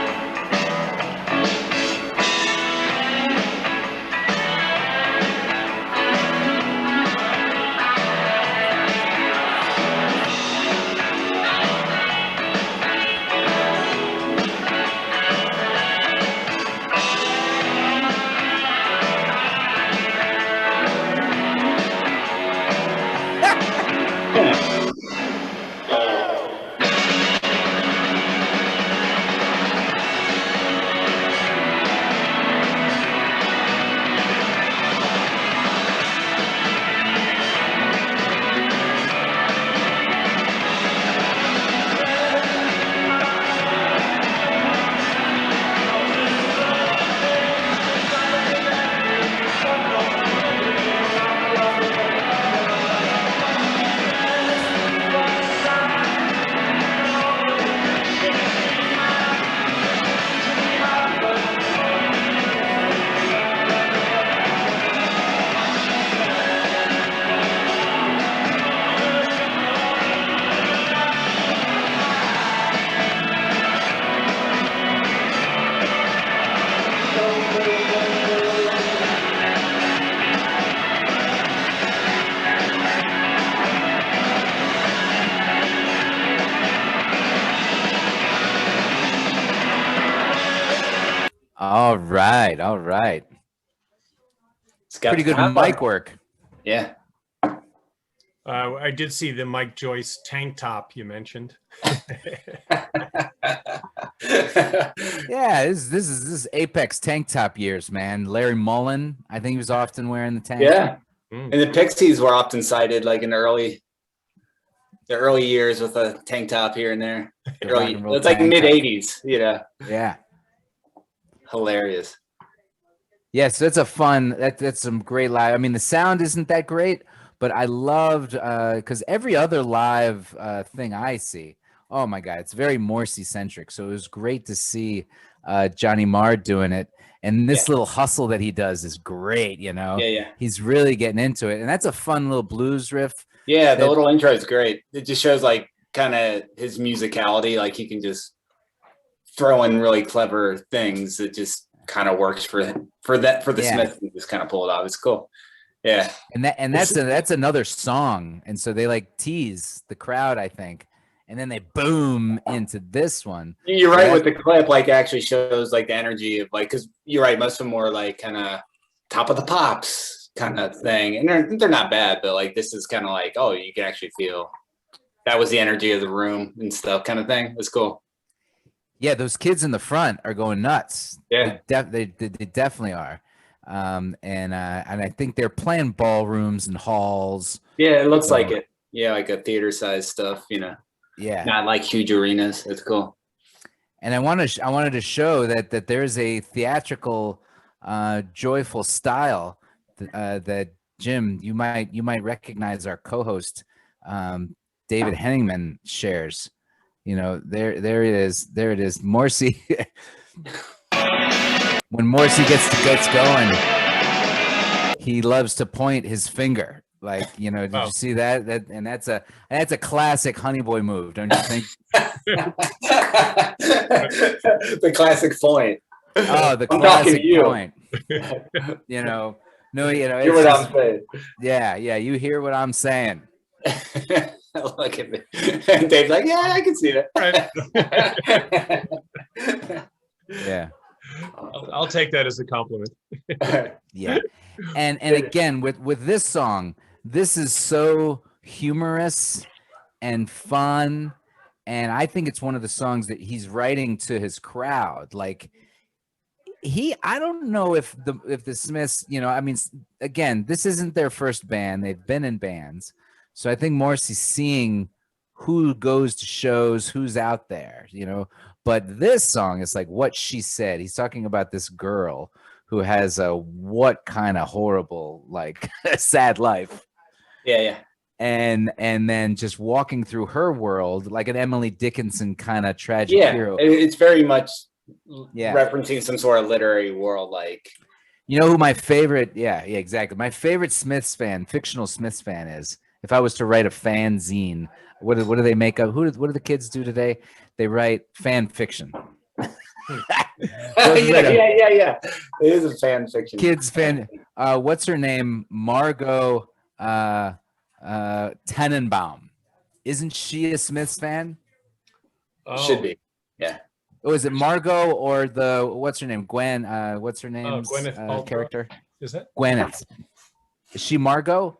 All right. It's got Pretty good mic work. Yeah. I did see the Mike Joyce tank top you mentioned. Yeah, this is Apex tank top years, man. Larry Mullen, I think he was often wearing the tank. Yeah. And the Pixies were often cited like in the early years with a tank top here and there. It's like mid 80s, Yeah. Hilarious. Yeah, so that's a fun, that's some great live. I mean, the sound isn't that great, but I loved, because every other live thing I see, oh my God, it's very Morrissey-centric. So it was great to see Johnny Marr doing it. And this little hustle that he does is great, Yeah. He's really getting into it. And that's a fun little blues riff. Yeah, the little intro is great. It just shows like kind of his musicality. Like he can just throw in really clever things that just kind of works for the Smiths and just kind of pull it off. It's cool. Yeah. And that's another song. And so they like tease the crowd, I think. And then they boom into this one. You're right with the clip, like actually shows like the energy of like, because you're right, most of them were like kind of Top of the Pops kind of thing. And they're not bad, but like this is kind of like, oh, you can actually feel that was the energy of the room and stuff kind of thing. It's cool. Yeah, those kids in the front are going nuts. Yeah. They definitely are. And I think they're playing ballrooms and halls. Yeah, it looks like it. Yeah, like a theater size stuff, Yeah. Not like huge arenas. It's cool. And I wanted to show that there's a theatrical, joyful style that Jim, you might recognize our co-host, David Hoenigman shares. There it is. There it is. Morrissey. when Morrissey gets going, he loves to point his finger. Like, you know, did you see that? And that's a classic Honey Boy move, don't you think? The classic point. Oh, the I'm talking classic to you. point. You know, no, you know, Hear it's what just, I'm saying. yeah, you hear what I'm saying. Look at me. And Dave's like, yeah, I can see that. Yeah. I'll take that as a compliment. Yeah. And again, with this song, this is so humorous and fun. And I think it's one of the songs that he's writing to his crowd. Like, I don't know if the Smiths, you know, I mean, again, this isn't their first band. They've been in bands. So I think Morrissey's seeing who goes to shows, who's out there, you know. But this song is like What She Said. He's talking about this girl who has a what kind of horrible, like, sad life. Yeah. And then just walking through her world like an Emily Dickinson kind of tragic hero. It's very much Yeah. referencing some sort of literary world, like, you know who my favorite, yeah, exactly. My favorite Smiths fan, fictional Smiths fan is, if I was to write a fanzine, what do they make up? What do the kids do today? They write fan fiction. yeah. It is a fan fiction. Kids fan. What's her name? Margot Tenenbaum. Isn't she a Smiths fan? Should be. Yeah. Oh, is it Margot or what's her name? Gwen. What's her name? Gwyneth Paltrow. Character. Is it? Gwyneth. Is she Margot?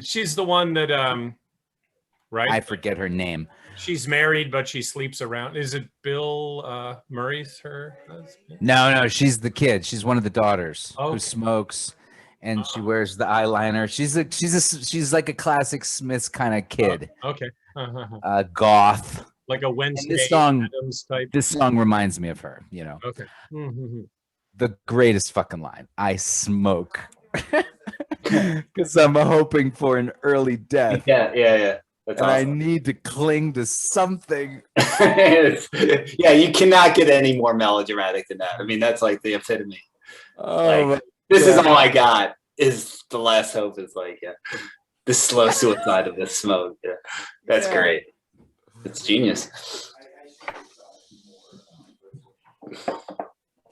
She's the one that right? I forget her name. She's married, but she sleeps around. Is it Bill Murray's her husband? No, she's the kid. She's one of the daughters Okay. who smokes, and she wears the eyeliner. She's like a classic Smiths kind of kid. Okay. Goth. Like a Wednesday This song- Addams type. This song reminds me of her. You know, Okay. the greatest fucking line. I smoke because I'm hoping for an early death. Yeah. That's And I awesome. need to cling to something. Yeah, you cannot get any more melodramatic than that. I mean, that's like the epitome. Oh, Like, this is all I got. Is the last hope is like the slow suicide of the smoke. Yeah, that's great. It's genius.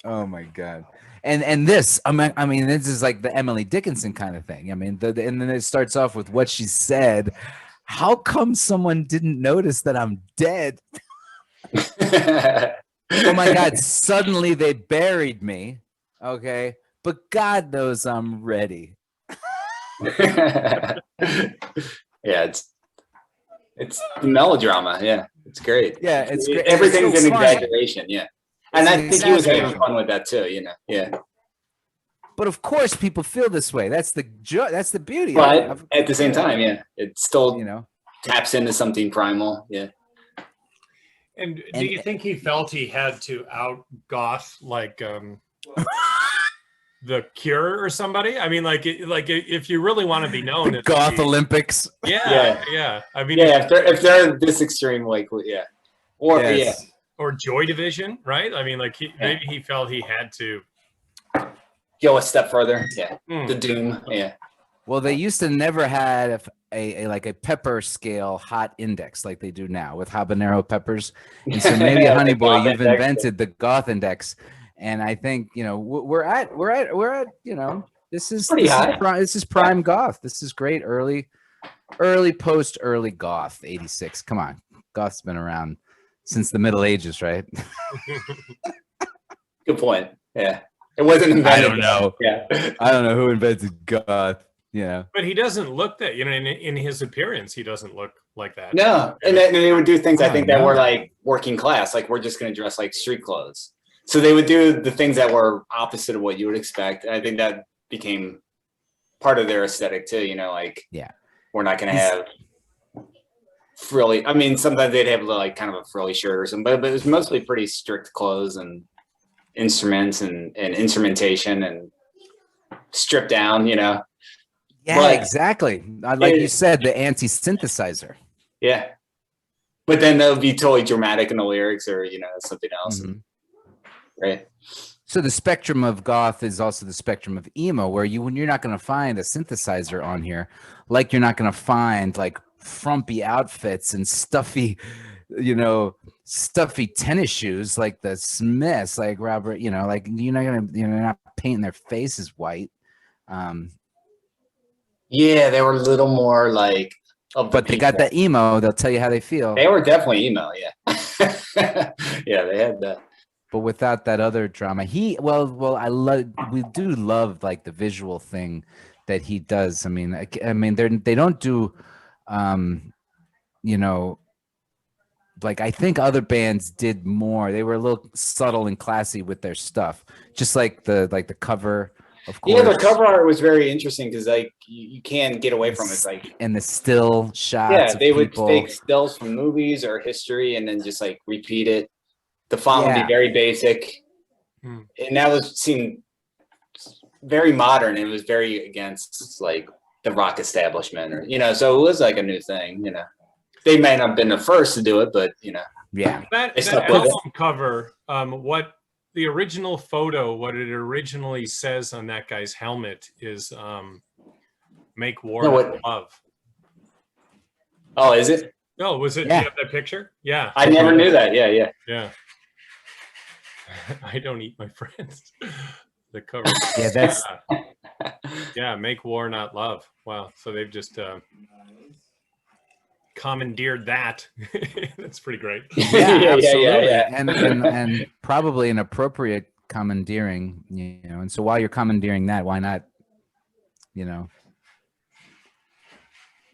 oh my god. And this, I mean, this is like the Emily Dickinson kind of thing. I mean, and then it starts off with What She Said. How come someone didn't notice that I'm dead? Oh my God, suddenly they buried me. Okay. But God knows I'm ready. Yeah, it's melodrama. Yeah, it's great. Yeah, it's great. Everything's It's an so fun. exaggeration. Yeah, and It's I an think he was having exaggeration. fun with that too. You know. Yeah, But of course, people feel this way. That's the beauty. but of at the same time, yeah, it still you know. taps into something primal. Yeah. And do you think he felt he had to out goth like the Cure or somebody? I mean, like if you really want to be known, The as Goth Olympics. yeah. I mean, Yeah, if they're this extreme, like, yeah, or Yes. or Joy Division, right? I mean, like maybe he felt he had to. go a step further. Yeah, Hmm. the Doom. Yeah, Well, they used to never had a like a pepper scale hot index like they do now with habanero peppers. And so maybe, The Honey Boy, Goth you've index. invented the Goth index. And I think, you know, we're at, you know, this is Pretty high. This is prime Goth. This is great. Early Goth, 86. Come on. Goth's been around since the Middle Ages, right? good point. Yeah, it wasn't invented. I don't know. Yeah, I don't know who invented Goth, you know. But he doesn't look that, you know, in his appearance, he doesn't look like that. no, and then they would do things I Oh, think that no. were like working class, like we're just going to dress like street clothes. So they would do the things that were opposite of what you would expect. And I think that became part of their aesthetic too. You know, like, Yeah. we're not going to have frilly. I mean, sometimes they'd have like kind of a frilly shirt or something, but it was mostly pretty strict clothes and instruments and instrumentation and stripped down. You know, Yeah, But- exactly. Like Yeah. you said, the anti-synthesizer. yeah. But then they'll be totally dramatic in the lyrics, or you know, something else, Mhm. right? So the spectrum of goth is also the spectrum of emo, where when you're not going to find a synthesizer on here, like you're not going to find like frumpy outfits and stuffy, stuffy tennis shoes like the Smiths, like Robert, like you're not painting their faces white. Yeah, they were a little more like. But they got that emo. They'll tell you how they feel. They were definitely emo, yeah. Yeah, they had that. But without that other drama, we do love like the visual thing that he does. I mean, they don't do, like I think other bands did more. They were a little subtle and classy with their stuff, just like the cover. Of course. Yeah, the cover art was very interesting because like you can't get away from it. Like and the still shots. Yeah, they would take stills from movies or history and then just like repeat it. The font would be very basic, and that seemed very modern. It was very against like the rock establishment, or so it was like a new thing. They may not have been the first to do it, but yeah. That album cover, what the original photo, what it originally says on that guy's helmet is "Make War Not Love." Oh, is it? No, was it? Yeah. Do you have that picture? Yeah. I never knew that. Yeah. I don't eat my friends. The cover. Yeah, that's. Yeah, make war, not love. Wow. So they've just commandeered that. That's pretty great. Yeah, absolutely. And probably an appropriate commandeering, And so while you're commandeering that, why not,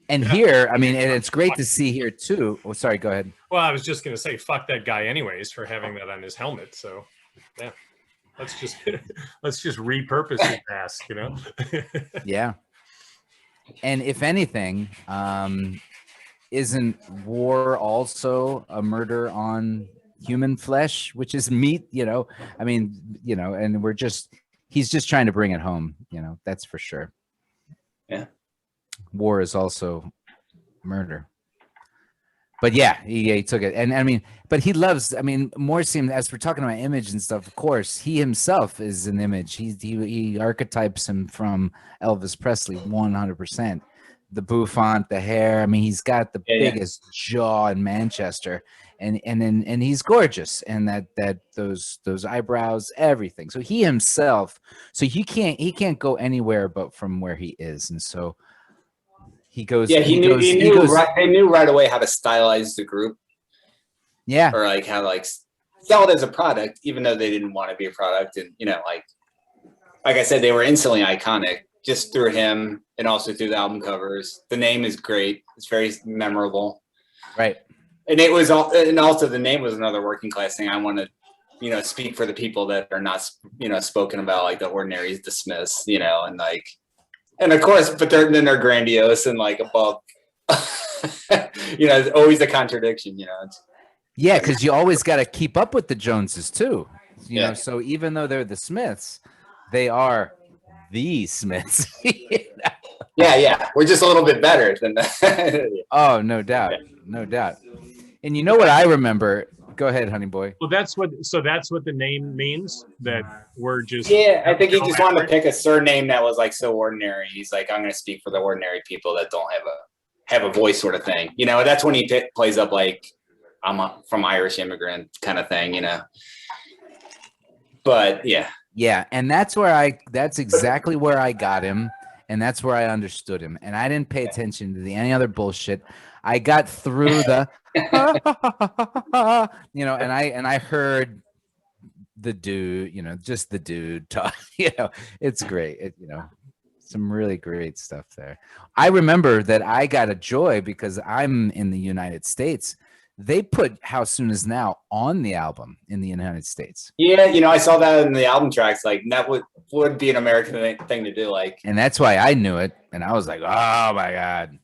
And here, I mean, and it's great to see here too. Oh, sorry, go ahead. Well, I was just going to say, fuck that guy anyways for having that on his helmet. So, yeah, let's just repurpose his mask, Yeah. And if anything, isn't war also a murder on human flesh, which is meat? I mean, and he's just trying to bring it home. That's for sure. Yeah. War is also murder. But yeah, he took it. And I mean, but he loves, Morrissey, as we're talking about image and stuff, of course, he himself is an image. He archetypes him from Elvis Presley 100%. The bouffant, the hair. I mean, he's got the biggest jaw in Manchester, and he's gorgeous, and those eyebrows, everything. So he himself, he can't go anywhere but from where he is, and so he goes. Yeah, he knew right away how to stylize the group. Yeah, or like how like sell it as a product, even though they didn't want to be a product, and like I said, they were instantly iconic. Just through him and also through the album covers. The name is great. It's very memorable. Right. And it was also the name was another working class thing. I want to, speak for the people that are not, spoken about, like the Ordinaries, the Smiths, and like, and of course, but they're grandiose and like above, always the contradiction, Yeah, because you always got to keep up with the Joneses too. You know, so even though they're the Smiths, they are the Smiths. Yeah. We're just a little bit better than that. Oh, no doubt. No doubt. And you know what I remember? Go ahead, honey boy. Well, that's what the name means, that we're just. Yeah, I think he just wanted to pick a surname that was like so ordinary. He's like, I'm going to speak for the ordinary people that don't have a voice, sort of thing. That's when he plays up like I'm from Irish immigrant kind of thing, But yeah. Yeah, and that's exactly where I got him, and that's where I understood him. And I didn't pay attention to any other bullshit. I got through the and I heard the dude, just the dude talk, it's great. Some really great stuff there. I remember that I got a joy because I'm in the United States. They put How Soon Is Now on the album in the United States. Yeah, I saw that in the album tracks. Like that would be an American thing to do. Like, and that's why I knew it, and I was like, oh my god.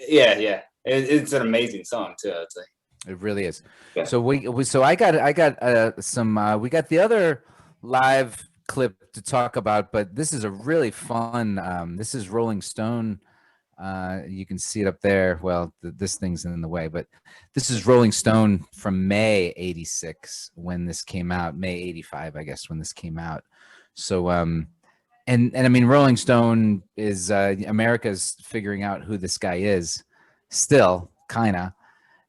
Yeah. It's an amazing song too. I'd say it really is. Yeah. So we got some. We got the other live clip to talk about, but this is a really fun. This is Rolling Stone You can see it up there. Well, this thing's in the way, but this is Rolling Stone from May 86 when this came out. May 85, I guess, when this came out. So, and I mean, Rolling Stone is America's figuring out who this guy is, still kind of,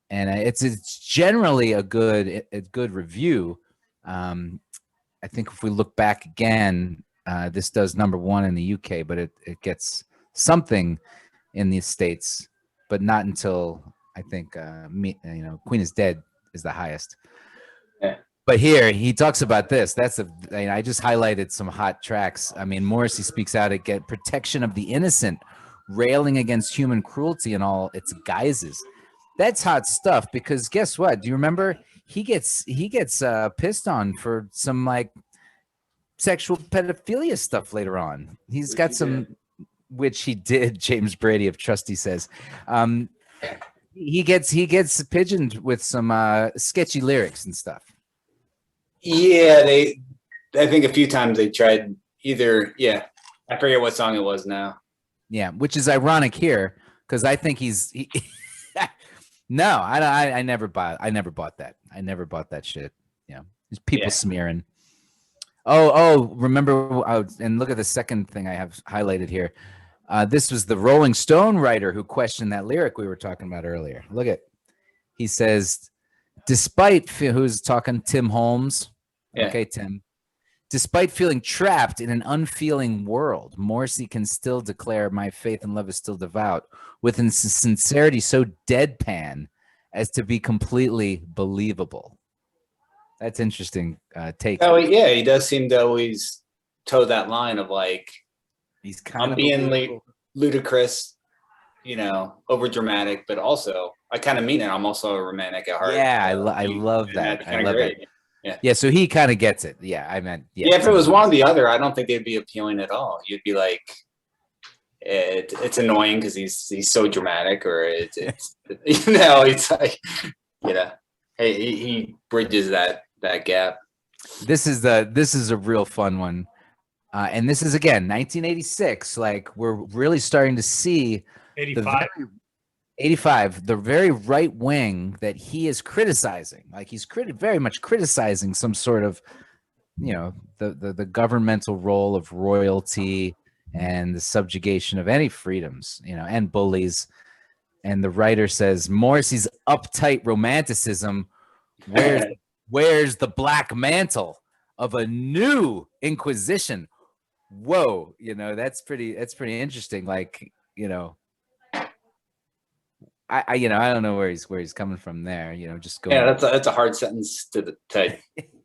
and it's generally a good review. I think if we look back again, this does #1 in the UK, but it gets something in the States, but not until I think Queen is Dead is the highest. Yeah. But here he talks about this. I just highlighted some hot tracks. I mean, Morrissey speaks out against protection of the innocent, railing against human cruelty in all its guises. That's hot stuff, because guess what? Do you remember he gets pissed on for some like sexual pedophilia stuff later on. He's got some, which he did. James Brady of Trusty says, he gets pigeoned with some sketchy lyrics and stuff. Yeah, I think a few times they tried either. Yeah, I forget what song it was now. Yeah, which is ironic here because I think no, I never bought that. I never bought that shit. You know, there's people smearing. Remember, and look at the second thing I have highlighted here. This was the Rolling Stone writer who questioned that lyric we were talking about earlier. Look at, he says, despite, who's talking? Tim Holmes. Yeah. Okay, Tim. Despite feeling trapped in an unfeeling world, Morrissey can still declare my faith and love is still devout with a sincerity so deadpan as to be completely believable. That's interesting take. Oh yeah, he does seem to always toe that line of like, he's kind of being ludicrous, you know, over dramatic, but also I kind of mean it. I'm also a romantic at heart. Yeah, I love that. I love great. that. Yeah. Yeah. So he kind of gets it. Yeah, I meant. Yeah. If it was one or the other, I don't think they'd be appealing at all. You'd be like, it's annoying because he's so dramatic, or it's you know, it's like, you know, he bridges that gap. This is a real fun one, and this is again 1986. Like we're really starting to see 85. 85, the very right wing that he is criticizing. Like he's very much criticizing some sort of, you know, the governmental role of royalty and the subjugation of any freedoms, you know, and bullies. And the writer says Morrissey's uptight romanticism wears the black mantle of a new inquisition. Whoa, you know, that's pretty interesting. Like, you know, I don't know where he's coming from there. You know, just going. Yeah, that's a hard sentence to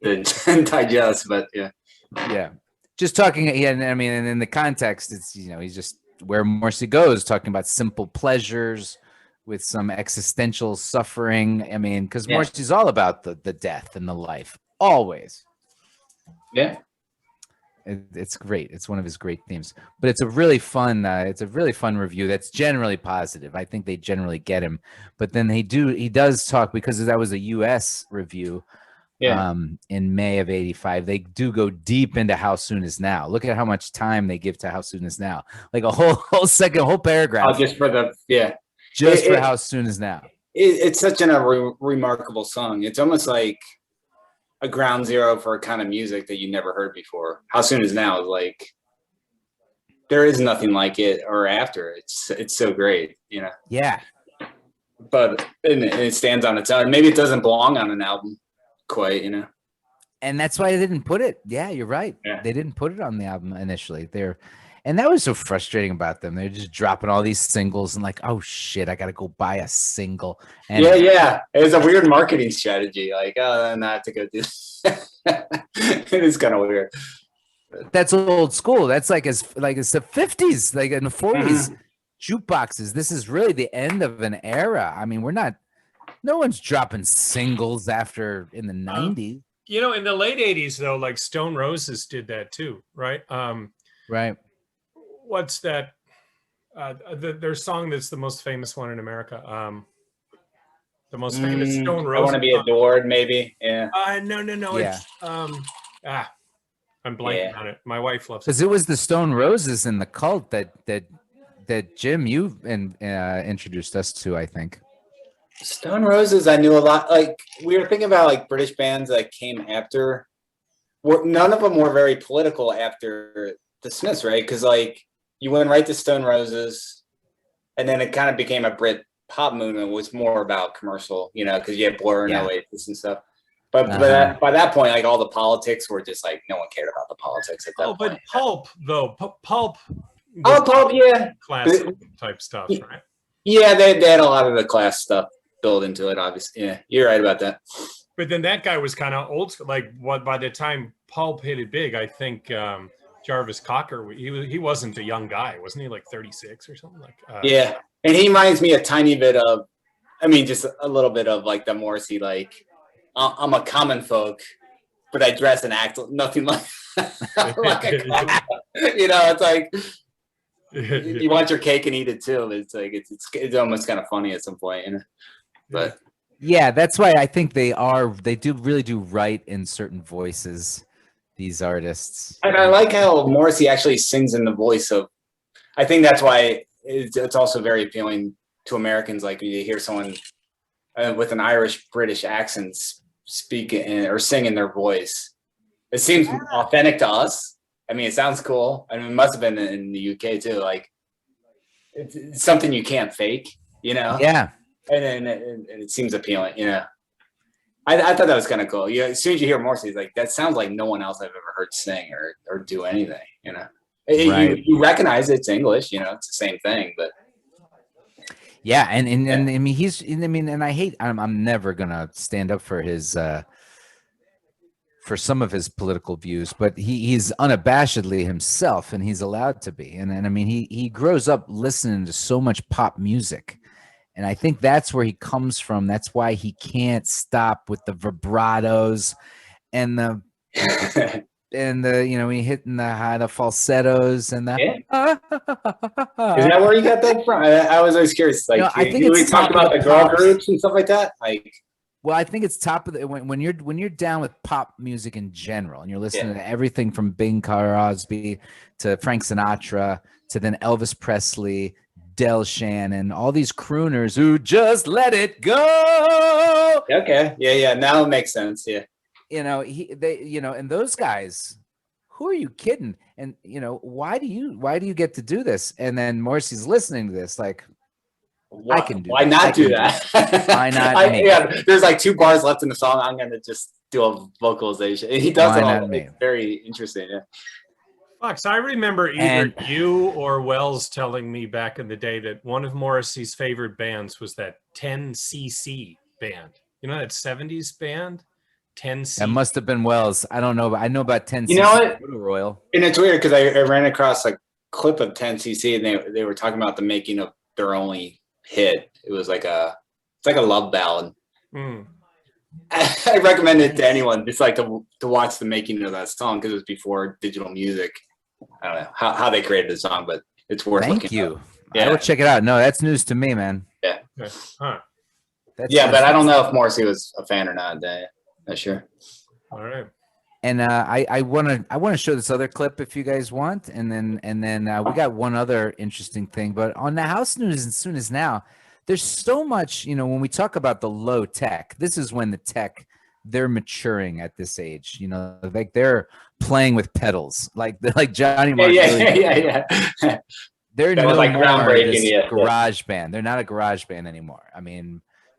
digest, but yeah. Yeah, just talking. Yeah, I mean, and in the context, it's, you know, he's just where Morrissey goes, talking about simple pleasures with some existential suffering. I mean, because Morrissey's all about the death and the life, always. Yeah. It's great. It's one of his great themes, but it's a really fun review. That's generally positive. I think they generally get him, but then he does talk, because that was a US review. Yeah. In May of 85, they do go deep into How Soon Is Now. Look at how much time they give to How Soon Is Now. Like a whole paragraph. Oh, just for How Soon Is Now. It's such a remarkable song. It's almost like a ground zero for a kind of music that you never heard before. How Soon Is Now is like, there is nothing like it or after. It's so great, you know? Yeah. But it stands on its own. Maybe it doesn't belong on an album quite, you know? And that's why they didn't put it. Yeah, you're right. Yeah. They didn't put it on the album initially. And that was so frustrating about them. They're just dropping all these singles and like, oh shit, I got to go buy a single. And yeah. It was a weird marketing strategy. Like, oh, then I have to go do it is kind of weird. That's old school. That's it's the 50s, like in the 40s, jukeboxes. This is really the end of an era. I mean, no one's dropping singles after in the 90s. You know, in the late 80s, though, like Stone Roses did that too, right? Right. What's that? Their song that's the most famous one in America. The most famous Stone Roses. I Want to Be Adored, maybe. Yeah. No. Yeah. It's, I'm blanking on it. My wife loves it. Because it was the Stone Roses and the Cult that that Jim, you introduced us to, I think. Stone Roses, I knew a lot. Like we were thinking about like British bands that came after. None of them were very political after the Smiths, right? Because like you went right to Stone Roses, and then it kind of became a Brit pop movement. Was more about commercial, because you had Blur and Oasis and stuff. But by that point, like all the politics were just like no one cared about the politics at that point. But Pulp though, Pulp. Pulp, yeah, classic type stuff, right? Yeah, they had a lot of the class stuff built into it, obviously. Yeah, you're right about that. But then that guy was kind of old school. Like by the time Pulp hit it big, I think Jarvis Cocker, he wasn't a young guy, wasn't he? Like 36 or something like. Yeah, and he reminds me a tiny bit of, just a little bit of like the Morrissey, like I'm a common folk, but I dress and act nothing like it's like you want your cake and eat it too. It's like it's almost kind of funny at some point, But yeah, that's why I think they really do write in certain voices, these artists. And I like how Morrissey actually sings in the voice of. I think that's why it's also very appealing to Americans. Like you hear someone with an Irish British accent speak or sing in their voice. It seems authentic to us. It sounds cool. It must have been in the UK too. Like it's something you can't fake, Yeah. And it seems appealing, I thought that was kind of cool. Yeah, as soon as you hear Morrissey, it's like that sounds like no one else I've ever heard sing or do anything, Right. You recognize it's English, it's the same thing, but yeah, and I'm never gonna stand up for his for some of his political views, but he's unabashedly himself, and he's allowed to be. And he grows up listening to so much pop music. And I think that's where he comes from. That's why he can't stop with the vibratos and the he hitting the falsettos and the. Yeah. Is that where you got that from? I was always curious. Like, I think we talked about the girl groups and stuff like that. Like, well, I think it's top of the when you're down with pop music in general, and you're listening to everything from Bing Crosby to Frank Sinatra to then Elvis Presley. Del Shannon, all these crooners who just let it go. Okay, yeah, now it makes sense. Yeah, and those guys, who are you kidding? And why do you get to do this? And then Morrissey's listening to this, like, I can do. Why not do that? Why not? There's like 2 bars left in the song. I'm gonna just do a vocalization. He does it all. It's very interesting. Yeah. Fox, I remember either you or Wells telling me back in the day that one of Morrissey's favorite bands was that 10cc band. You know that 70s band? 10cc. That must have been Wells. I don't know, but I know about 10cc. You know what? Royal. And it's weird because I ran across a clip of 10cc and they were talking about the making of their only hit. It was like it's like a love ballad. Mm. I recommend it to anyone just like to watch the making of that song because it was before digital music. I don't know how they created the song, but it's worth looking Thank you. Up. Yeah. I will check it out. No, that's news to me, man. Yeah. Huh. But I don't know if Morrissey was a fan or not. Not sure. All right. And I want to show this other clip if you guys want, and then we got one other interesting thing. But on the house news, as soon as now, there's so much. When we talk about the low tech, this is when the tech. They're maturing at this age, like they're playing with pedals, like Johnny Marr. Yeah. They're no like more this garage band. They're not a garage band anymore.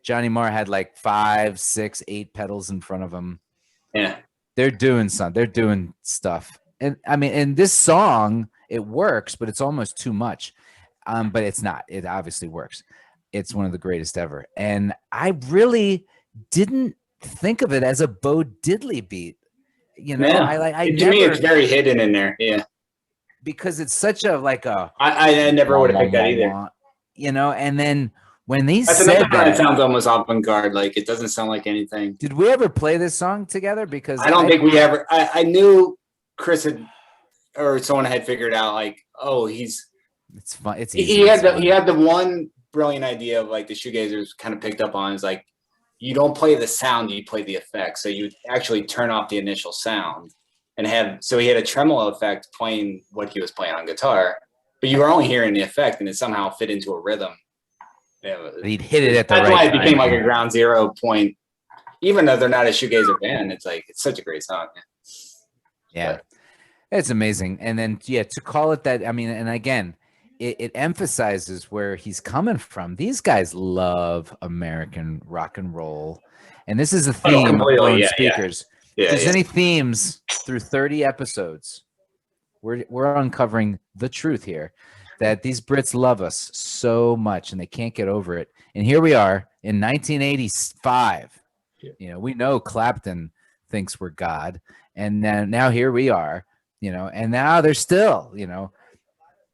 Johnny Marr had like 5, 6, 8 pedals in front of him. Yeah, they're doing something. They're doing stuff, and in this song it works, but it's almost too much. But it's not. It obviously works. It's one of the greatest ever, and I really didn't think of it as a Bo Diddley beat. To me it's very hidden in there. Yeah, because it's such a I never would have picked that either. And then when they said that, it sounds almost avant-garde. Like it doesn't sound like anything. Did we ever play this song together? Because I don't think we ever. I knew Chris or someone had figured out like, it's fun. It's easy. He had the one brilliant idea of like the shoegazers kind of picked up on is like. You don't play the sound, you play the effect. So you actually turn off the initial sound and so he had a tremolo effect playing what he was playing on guitar. but you were only hearing the effect, and it somehow fit into a rhythm. Yeah, He'd hit it at the that's right why it time. became like a ground zero point. Even though they're not a shoegazer band, it's such a great song. Yeah, it's amazing. And then to call it that, I mean, and again, it emphasizes where he's coming from. These guys love American rock and roll, and this is a theme of Blown Speakers. Yeah, if there's any themes through 30 episodes, we're uncovering the truth here, that these Brits love us so much and they can't get over it. And here we are in 1985. You know, we know Clapton thinks we're God, and now here we are, you know, and now they're still, you know,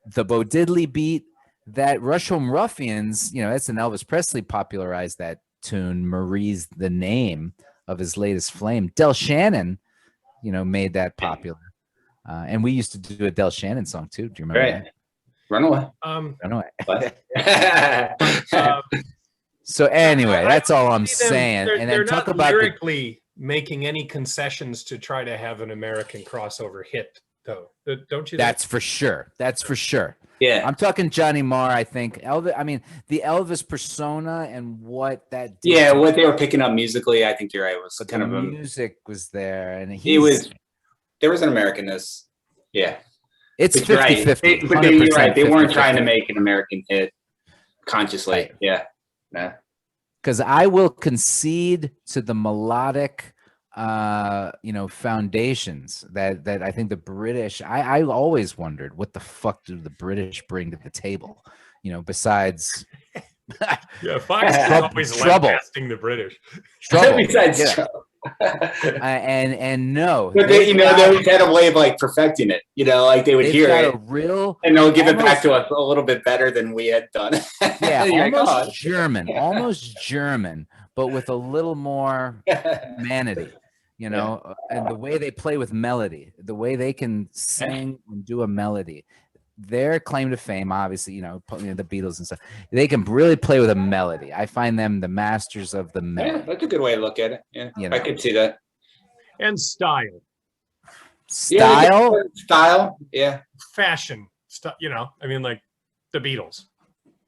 the Bo Diddley beat, that Rush Home Ruffians, you know, that's an Elvis Presley popularized that tune. Marie's the name of his latest flame. Del Shannon, you know, made that popular. And we used to do a Del Shannon song too. Do you remember that? Run away. Run away. So anyway, that's all I'm saying. And then talk about lyrically making any concessions to try to have an American crossover hit, though. Don't you? That's for sure. That's for sure. Yeah, I'm talking Johnny Marr. I think Elvis. I mean, the Elvis persona and what that. Did yeah, what they were picking up musically, I think you're right. Was kind of music was there, and there was an Americanness. Yeah, it's 50-50. But you're right. They weren't trying to make an American hit consciously. Right. Yeah. Because I will concede to the melodic, you know, foundations that I think the British. I always wondered, what the fuck do the British bring to the table? You know, besides. Yeah, Fox is always lambasting the British. Trouble. Besides trouble. And no, but they, you know, they always had a way of like perfecting it. You know, like they would hear it, and they'll give it back to us a little bit better than we had done. Yeah, almost German, but with a little more humanity. You know, and the way they play with melody, the way they can sing and do a melody. Their claim to fame, obviously, you know, the Beatles and stuff, they can really play with a melody. I find them the masters of the melody. Yeah, that's a good way to look at it. Yeah, you know? I could see that. And style. Style, yeah. Fashion stuff, you know. I mean, like the Beatles,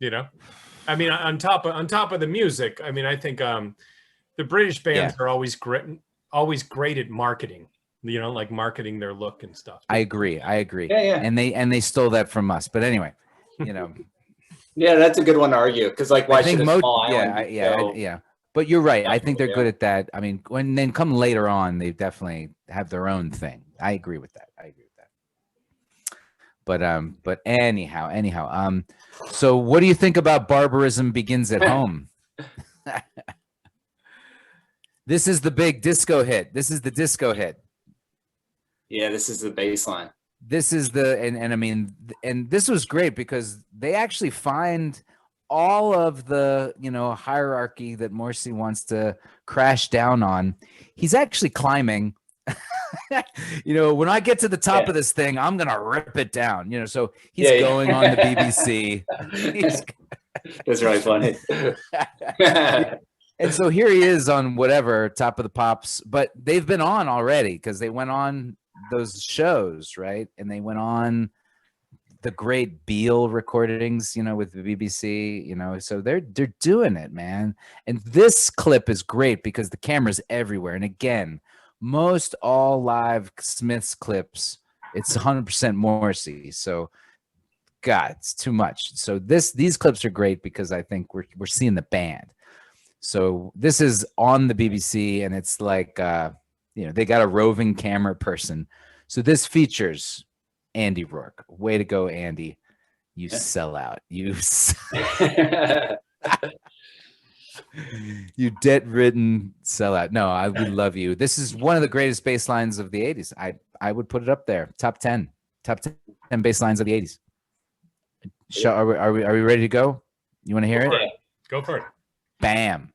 you know. I mean, on top of the music, I mean, I think the British bands are always great at marketing. You know, like marketing their look and stuff. I agree. Yeah. And they stole that from us. But anyway, you know. Yeah, that's a good one to argue, because like, why should a small island? Yeah. But you're right. I think they're good at that. I mean, when then come later on, they definitely have their own thing. I agree with that. But anyhow. So what do you think about Barbarism Begins at Home? This is the big disco hit. This is the disco hit. Yeah, this is the baseline. This is and I mean, and this was great because they actually find all of the, you know, hierarchy that Morrissey wants to crash down on. He's actually climbing. You know, when I get to the top of this thing, I'm gonna rip it down. You know, so he's going on the BBC. That's really funny. And so here he is on whatever Top of the Pops, but they've been on already because they went on those shows, right? And they went on the great Beale recordings, you know, with the BBC, you know, so they're doing it, man. And this clip is great because the camera's everywhere. And again, most all live Smiths clips, it's 100% Morrissey. So God, it's too much. So these clips are great because I think we're seeing the band. So this is on the BBC, and it's like, you know, they got a roving camera person. So this features Andy Rourke. Way to go, Andy. You sell out. You debt-ridden sellout. No, we love you. This is one of the greatest bass lines of the 80s. I would put it up there. Top 10 bass lines of the 80s. Are we ready to go? You want to hear it? Go for it. Bam.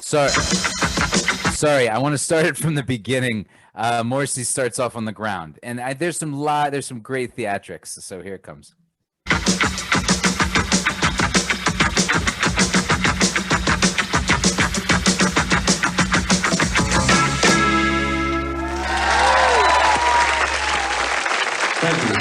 Sorry. I want to start it from the beginning. Morrissey starts off on the ground, and there's some great theatrics. So here it comes. Thank you.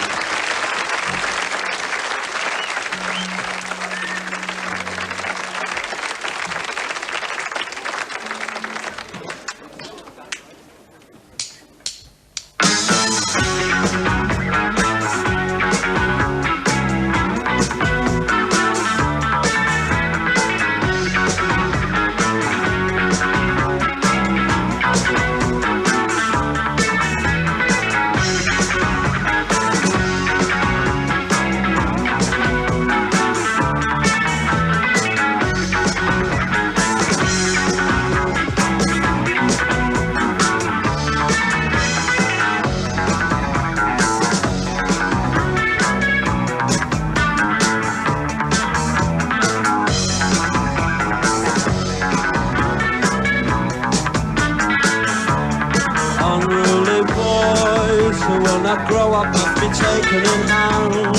Grow up must be taken in hand.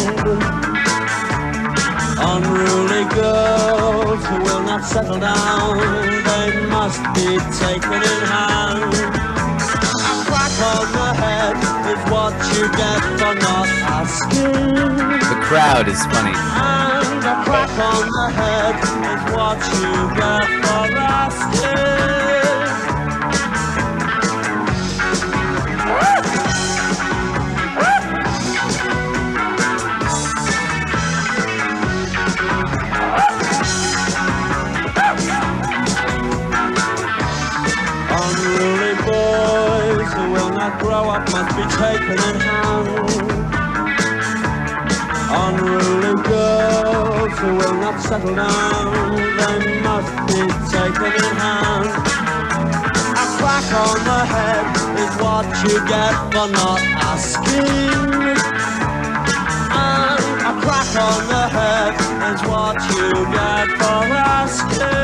Unruly girls who will not settle down, they must be taken in hand. A crack on the head is what you get for not asking. The crowd is funny. And a crack on the head is what you get for asking. Grow up must be taken in hand. Unruly girls who will not settle down, they must be taken in hand. A crack on the head is what you get for not asking. And a crack on the head is what you get for asking.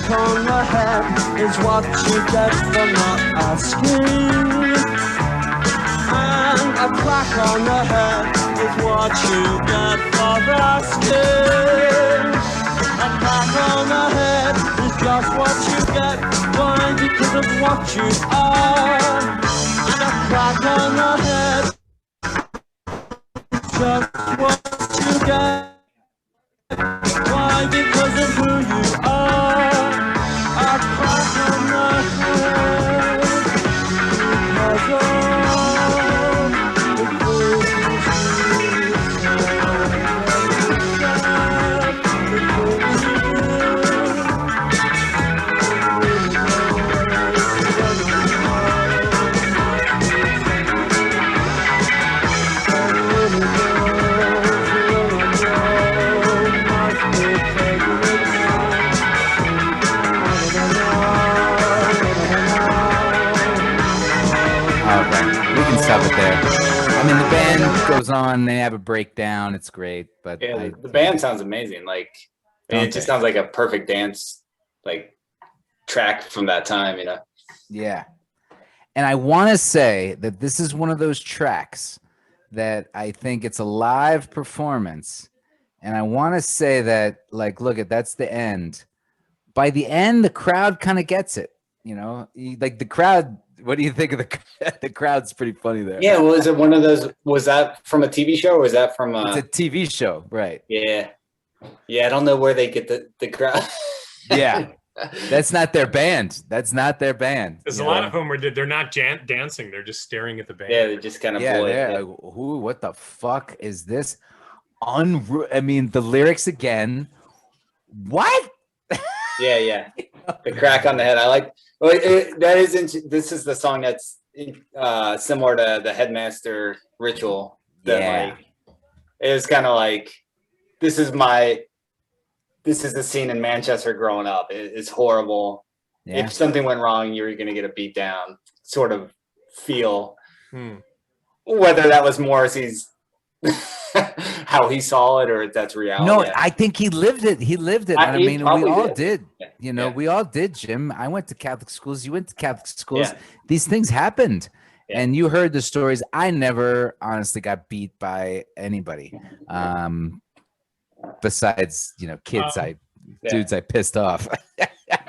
On the head is what you get for not asking. And a crack on the head is what you get for asking. A crack on the head is just what you get. Why? Because of what you are. And a crack on the head is just what you get. Why? Because of who you are. A crack on the head because of the things you Stop it there. I mean, the band goes on. They have a breakdown. It's great, but yeah, the band sounds amazing. Like, I mean, it just sounds like a perfect dance, like, track from that time. You know? Yeah. And I want to say that this is one of those tracks that I think it's a live performance, and I want to say that, like, look at that's the end. By the end, the crowd kind of gets it. You know, like the crowd. What do you think of the crowd's pretty funny there? Yeah, well, is it one of those? Was that from a TV show, or was that from It's a TV show, right? Yeah, I don't know where they get the crowd. Yeah, that's not their band. That's not their band. There's a lot of them where they're not dancing; they're just staring at the band. Yeah, they just kind of like, who? What the fuck is this? I mean, the lyrics again. What? Yeah. The crack on the head. I like. Well, that is. This is the song that's similar to the Headmaster Ritual. That, like, it was kind of like, this is the scene in Manchester growing up. It's horrible. Yeah. If something went wrong, you were going to get a beat down. Sort of feel. Whether that was Morrissey's. How he saw it, or that's reality. No, I think he lived it. I mean, we all did. We all did, Jim. I went to Catholic schools. You went to Catholic schools. These things happened. Yeah. And you heard the stories. I never honestly got beat by anybody. Besides, kids, dudes I pissed off.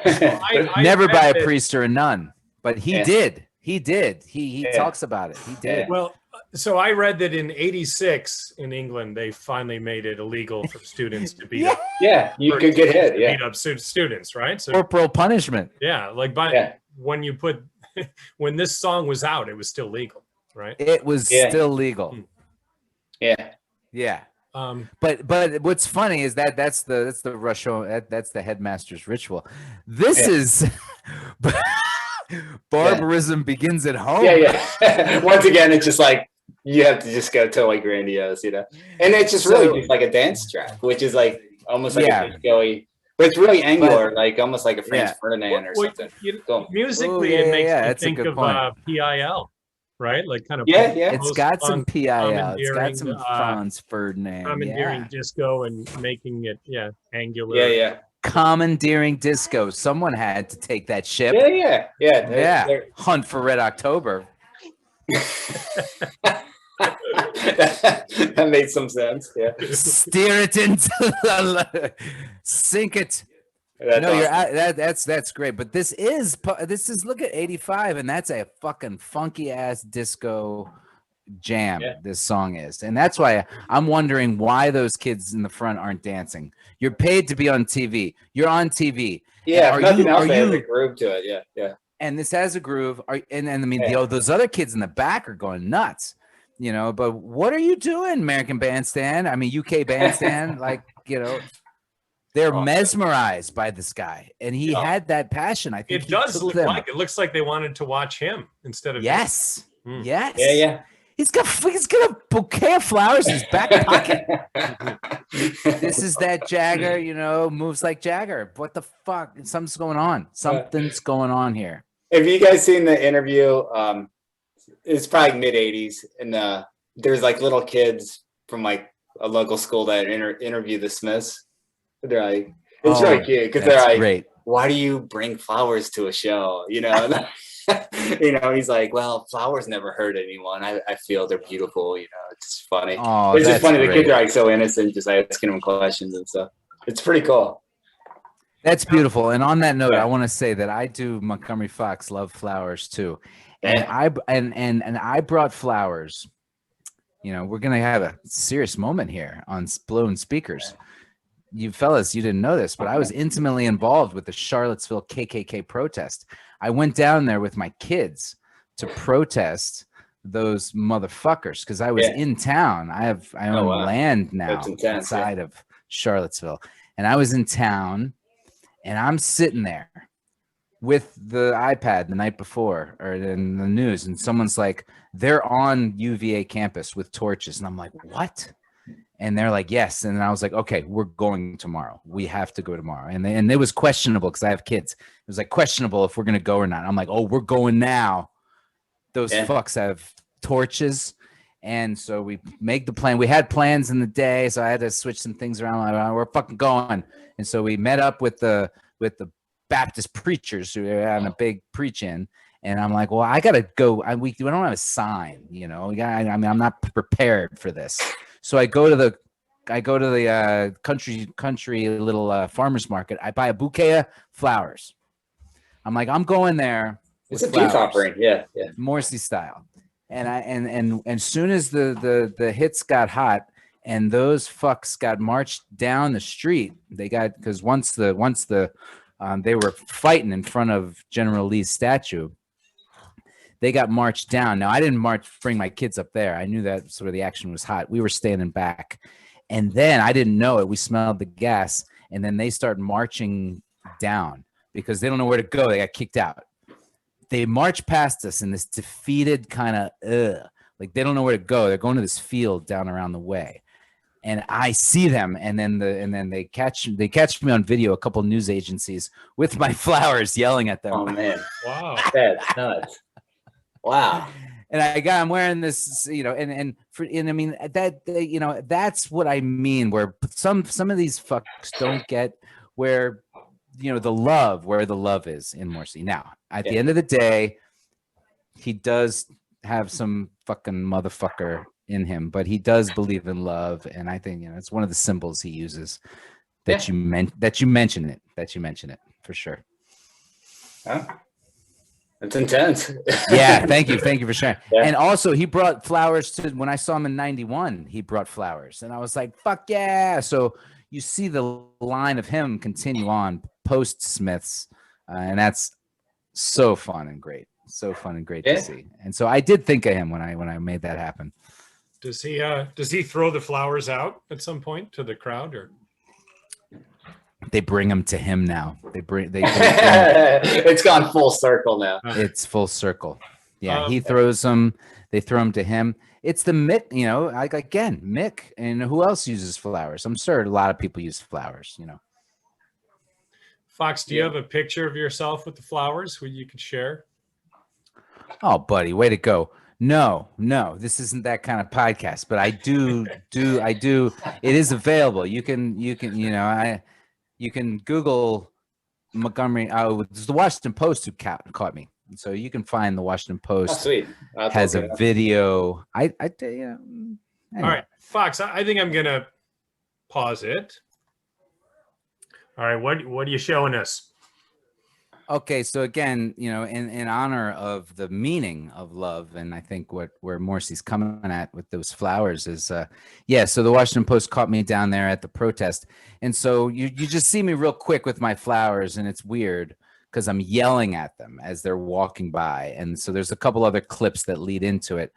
I Never read by a that- priest or a nun, but he Yeah. did. He did. He Yeah. talks about it. He did. Well, so I read that in '86 in England, they finally made it illegal for students to beat up. Yeah, you for could get hit. to Yeah. beat up students, right? So Corporal punishment. yeah, like when you put when this song was out, it was still legal, right? It was Yeah. still legal. Yeah. Yeah. Um, But what's funny is that's the Russian that's the headmaster's ritual. This Yeah. is barbarism begins at home. Yeah. Once again, it's just like you have to just go totally grandiose, And it's just really just like a dance track, which is like almost like a disco-y, but it's really angular, like almost like a Franz Ferdinand or something. musically, yeah, it makes yeah, me that's a think good of point. PIL, right? Like kind of Yeah. It's got some PIL. It's got commandeering, some Franz Ferdinand. commandeering Yeah. disco and making it angular. Yeah. Commandeering disco. Someone had to take that ship. Yeah. Yeah. Hunt for Red October. That made some sense. Yeah. Steer it into the sink it. That's No, you're awesome. that's great. But this is look at 85, and that's a fucking funky ass disco jam. Yeah. This song is, and that's why I'm wondering why those kids in the front aren't dancing. You're paid to be on TV. You're on TV. Yeah, Are if nothing you- else, are they have you- a groove to it. Yeah. And this has a groove. And I mean, Yeah. those other kids in the back are going nuts. But what are you doing, American Bandstand? I mean, UK Bandstand, they're Awesome. mesmerized by this guy, and he had that passion. I think It does look them. like it looks like they wanted to watch him instead of Yes, Hmm. yes, Yeah. He's got a bouquet of flowers in his back pocket. This is that Jagger, moves like Jagger. What the fuck? Something's going on. Something's going on here. Have you guys seen the interview? It's probably mid '80s, and there's like little kids from like a local school that interview the Smiths. They're like, it's really cute because they're That's like, great. why do you bring flowers to a show? He's like, well, flowers never hurt anyone. I feel they're beautiful. It's funny. Oh, It's just that's funny. The great. kids are like so innocent, just asking them questions and stuff. It's pretty cool. That's beautiful. And on that note, Yeah. I want to say that I do Montgomery Fox love flowers too. And Yeah. I brought flowers. We're gonna have a serious moment here on blown speakers. You fellas, you didn't know this, but I was intimately involved with the Charlottesville KKK protest. I went down there with my kids to protest those motherfuckers because I was in town. I own wow. land now That's intense, outside of Charlottesville, and I was in town, and I'm sitting there with the iPad the night before or in the news, and someone's like, they're on UVA campus with torches, and I'm like, what? And they're like, yes. And I was like, okay, we're going tomorrow. We have to go tomorrow. And it was questionable because I have kids. It was like questionable if we're going to go or not. I'm like, oh, we're going now. Those fucks have torches. And so we make the plan. We had plans in the day, so I had to switch some things around. We're fucking going. And so we met up with the Baptist preachers who are having a big preach-in. And I'm like, well, I got to go. We don't have a sign, I'm not prepared for this. So I go to the country little farmer's market. I buy a bouquet of flowers. I'm like, I'm going there. It's a peace offering. Yeah. Morrissey style. And as soon as the hits got hot and those fucks got marched down the street, because once they were fighting in front of General Lee's statue, they got marched down. Now, I didn't bring my kids up there. I knew that sort of the action was hot. We were standing back. And then I didn't know it. We smelled the gas. And then they start marching down because they don't know where to go. They got kicked out. They march past us in this defeated kind of, like they don't know where to go. They're going to this field down around the way. And I see them, and then they catch me on video. A couple news agencies with my flowers yelling at them. Oh man, wow, that's nuts. Wow. And I'm wearing this, and I mean that's what I mean. Where some of these fucks don't get where the love is in Morrissey. Now, at the end of the day, he does have some fucking motherfucker in him, but he does believe in love, and I think it's one of the symbols he uses. That you mention it for sure. Huh? That's intense. Yeah, thank you for sharing. Yeah. And also, he brought flowers to when I saw him in '91. He brought flowers, and I was like, "Fuck yeah!" So you see the line of him continue on post Smiths, and that's so fun and great. So fun and great to see. And so I did think of him when I made that happen. Does he throw the flowers out at some point to the crowd, or they bring them to him now? They bring It's gone full circle now. It's full circle. Yeah, he throws them. They throw them to him. It's the Mick, again, Mick, and who else uses flowers? I'm sure a lot of people use flowers. Fox, do you have a picture of yourself with the flowers where you could share? Oh, buddy, way to go. No, this isn't that kind of podcast, but I do. It is available. You can Google Montgomery. It's the Washington Post who caught me. So you can find the Washington Post. Oh, sweet. Has a video. Anyway. All right, Fox, I think I'm going to pause it. All right, what are you showing us? Okay, so again, in honor of the meaning of love, and I think where Morrissey's coming at with those flowers is, so the Washington Post caught me down there at the protest, and so you just see me real quick with my flowers, and it's weird because I'm yelling at them as they're walking by, and so there's a couple other clips that lead into it,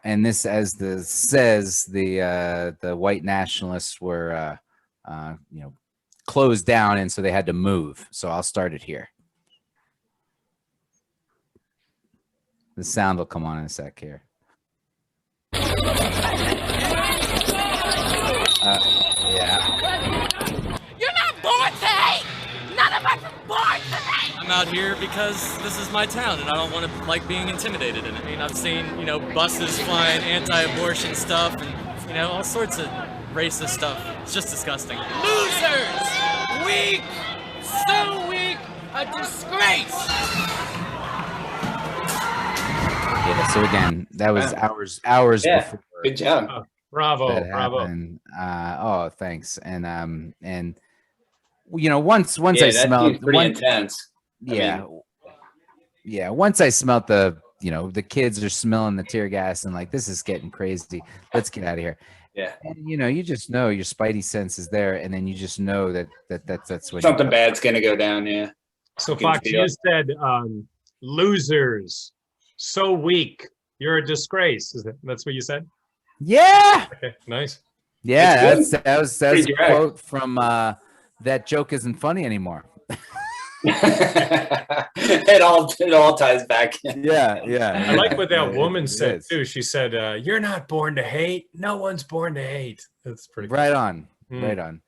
and this, as the white nationalists were, closed down, and so they had to move. So I'll start it here. The sound will come on in a sec here. Yeah. You're not born to hate! None of us are born to hate! I'm out here because this is my town and I don't want to like being intimidated in it. I mean, I've seen, buses flying anti-abortion stuff and, all sorts of racist stuff. It's just disgusting. Losers! Weak! So weak! A disgrace! Yeah, so again, that was hours before. Good job. Bravo. Oh, thanks. And once I smelled pretty intense. Yeah. Once I smelled the kids are smelling the tear gas and like, this is getting crazy. Let's get out of here. Yeah. And you just know your spidey sense is there, and then you just know that's what something bad's gonna go down. Yeah. So Fox, you said losers, so weak, you're a disgrace. That's what you said? Yeah. Okay, nice. Yeah, that was a direct. quote from That Joke Isn't Funny Anymore. it all ties back in. Yeah. I like what that woman it said is. too. She said, "You're not born to hate. No one's born to hate." That's pretty Right on. Mm. Right on.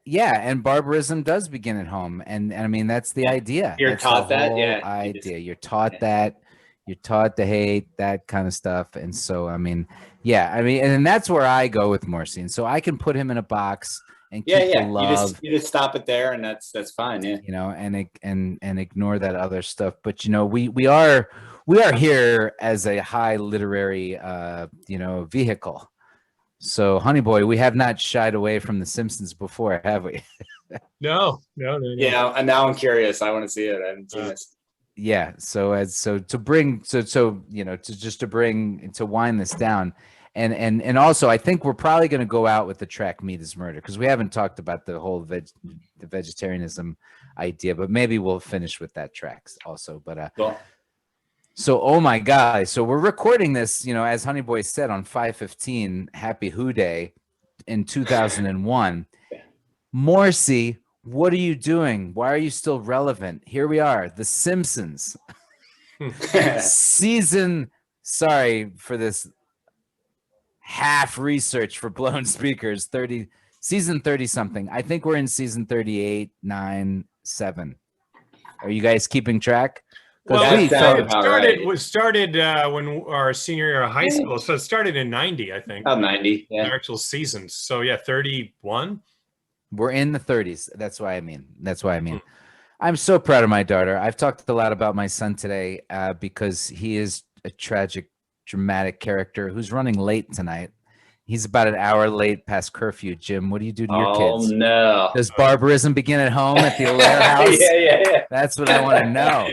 Yeah, and barbarism does begin at home, and I mean that's the idea. You're That's taught the that, whole yeah. Idea. You're taught that. You're taught to hate, that kind of stuff, and so I mean, and that's where I go with Morrissey, and so I can put him in a box and keep the love. You just stop it there, and that's fine. Yeah. And ignore that other stuff. But we are here as a high literary vehicle. So, Honey Boy, we have not shied away from The Simpsons before, have we? No. Yeah, and now I'm curious. I want to see it. I haven't seen this. Yeah. To wind this down, and also I think we're probably going to go out with the track "Meat Is Murder" because we haven't talked about the whole the vegetarianism idea, but maybe we'll finish with that track also. But Cool. So, oh my God. So we're recording this, as Honey Boy said, on 5/15, Happy Who Day in 2001. Morrissey, what are you doing? Why are you still relevant? Here we are, The Simpsons. Sorry for this half research for blown speakers, season 30 something. I think we're in season 38, 9, 7. Are you guys keeping track? Well, That sounds it about started right. was started when our senior year of high school. So it started in 90, I think. About 90. The Yeah. actual seasons. So yeah, 31. We're in the 30s. That's why I mean. I'm so proud of my daughter. I've talked a lot about my son today because he is a tragic, dramatic character who's running late tonight. He's about an hour late past curfew. Jim, what do you do to your kids? Oh no! Does barbarism begin at home at the Allaire house? Yeah. That's what I want to know.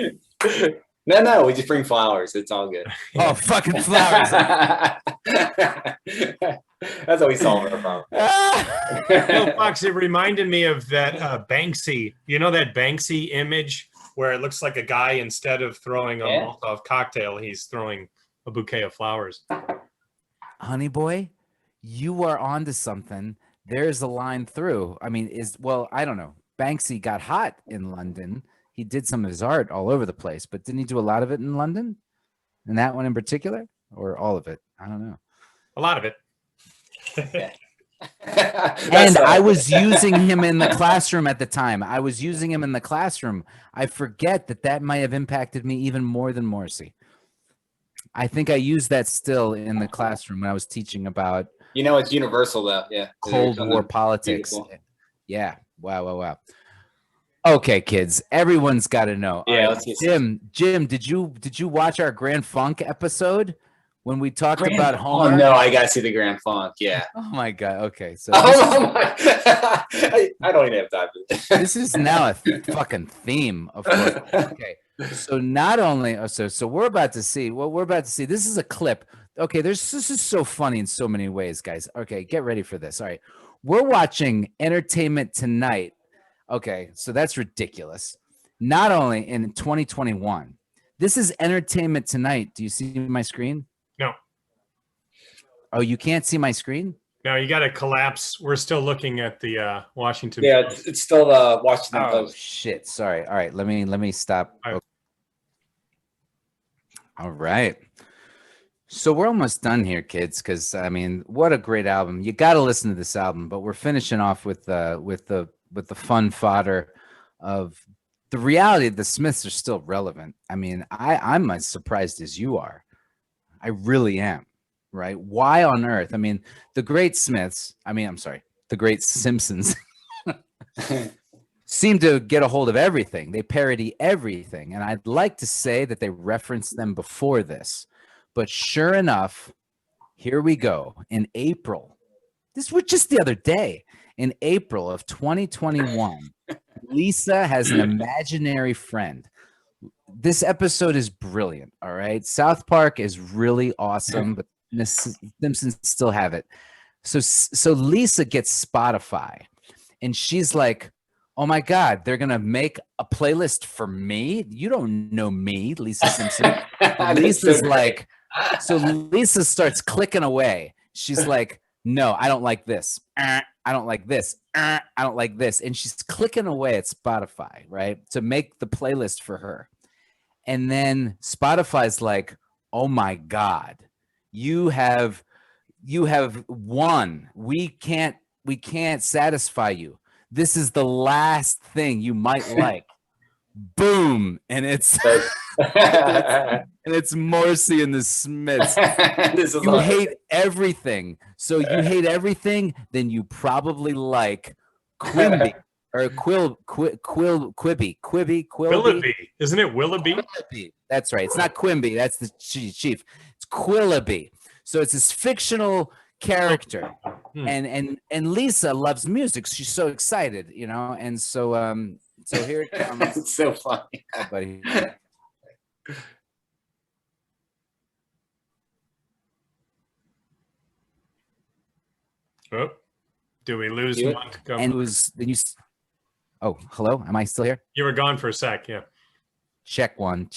No, we just bring flowers. It's all good. Oh, fucking flowers. That's how we solve our problem. Well, Fox, it reminded me of that Banksy. You know that Banksy image where it looks like a guy, instead of throwing a Molotov cocktail, he's throwing a bouquet of flowers. Honey boy, you are onto something. There's a line through. I mean, I don't know. Banksy got hot in London. He did some of his art all over the place, but didn't he do a lot of it in London? And that one in particular, or all of it? I don't know. A lot of it. And I was using him in the classroom at the time. I forget that might have impacted me even more than Morrissey. I think I used that still in the classroom when I was teaching about it's universal though. Yeah. Cold War politics. Beautiful. Yeah. Wow. Okay, kids, everyone's got to know. Yeah. All right, Jim, did you watch our Grand Funk episode when we talked about Homer? Oh no, I gotta see the Grand Funk. Yeah. Oh my God. Okay, so I don't even have time for this. This is now a fucking theme, of course. Okay. So not only so we're about to see what we're about to see. This is a clip. Okay, this is so funny in so many ways, guys. Okay, get ready for this. All right. We're watching Entertainment Tonight. Okay, so that's ridiculous. Not only in 2021. This is Entertainment Tonight. Do you see my screen? No. Oh, you can't see my screen? No, you got to collapse. We're still looking at the Washington. Yeah, it's still Washington Oh Post. shit! Sorry. All right, let me stop. All right. All right. So we're almost done here, kids. Because I mean, what a great album! You got to listen to this album. But we're finishing off with the fun fodder of the reality. The Smiths are still relevant. I mean, I'm as surprised as you are. I really am. Right? Why on earth? I mean, the great Smiths. The great Simpsons. Seem to get a hold of everything. They parody everything. And I'd like to say that they referenced them before this. But sure enough, here we go. In April, this was just the other day, in April of 2021, Lisa has an imaginary friend. This episode is brilliant, all right? South Park is really awesome, but the Simpsons still have it. So Lisa gets Spotify, and she's like, oh my God, they're going to make a playlist for me? You don't know me, Lisa Simpson. Lisa's like, so Lisa starts clicking away. She's like, no, I don't like this. I don't like this. I don't like this. And she's clicking away at Spotify, right? To make the playlist for her. And then Spotify's like, oh my God, you have won. We can't satisfy you. This is the last thing you might like. Boom. And it's and it's Morrissey and the Smiths. You hate everything. So you hate everything, then you probably like Quimby or Quibby. Willoughby. Isn't it Willoughby? Quilloughby. That's right. It's not Quimby. That's the chief. It's Quilloughby. So it's this fictional character. And Lisa loves music. She's so excited, and so here it comes. It's so funny. Buddy. Oh, do we lose You- Montgomery? And it was then oh, hello? Am I still here? You were gone for a sec, yeah. Check one.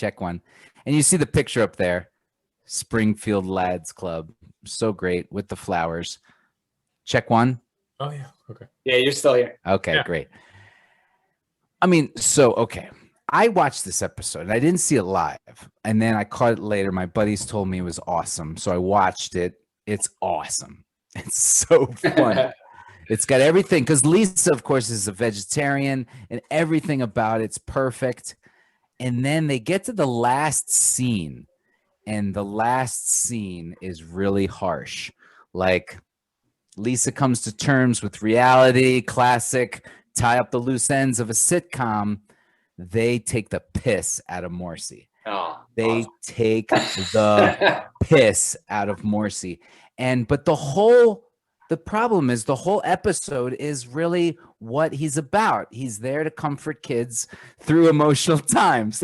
And you see the picture up there. Springfield Lads Club. So great with the flowers. Check one. Oh yeah, okay. Yeah, you're still here. Okay, Yeah. great. I mean, so okay. I watched this episode and I didn't see it live. And then I caught it later. My buddies told me it was awesome. So I watched it. It's awesome. It's so fun. It's got everything. Because Lisa, of course, is a vegetarian and everything about it's perfect. And then they get to the last scene. And the last scene is really harsh. Like Lisa comes to terms with reality, classic, tie up the loose ends of a sitcom. They take the piss out of Morrissey. They take the piss out of Morrissey. But the problem is the whole episode is really what he's about. He's there to comfort kids through emotional times.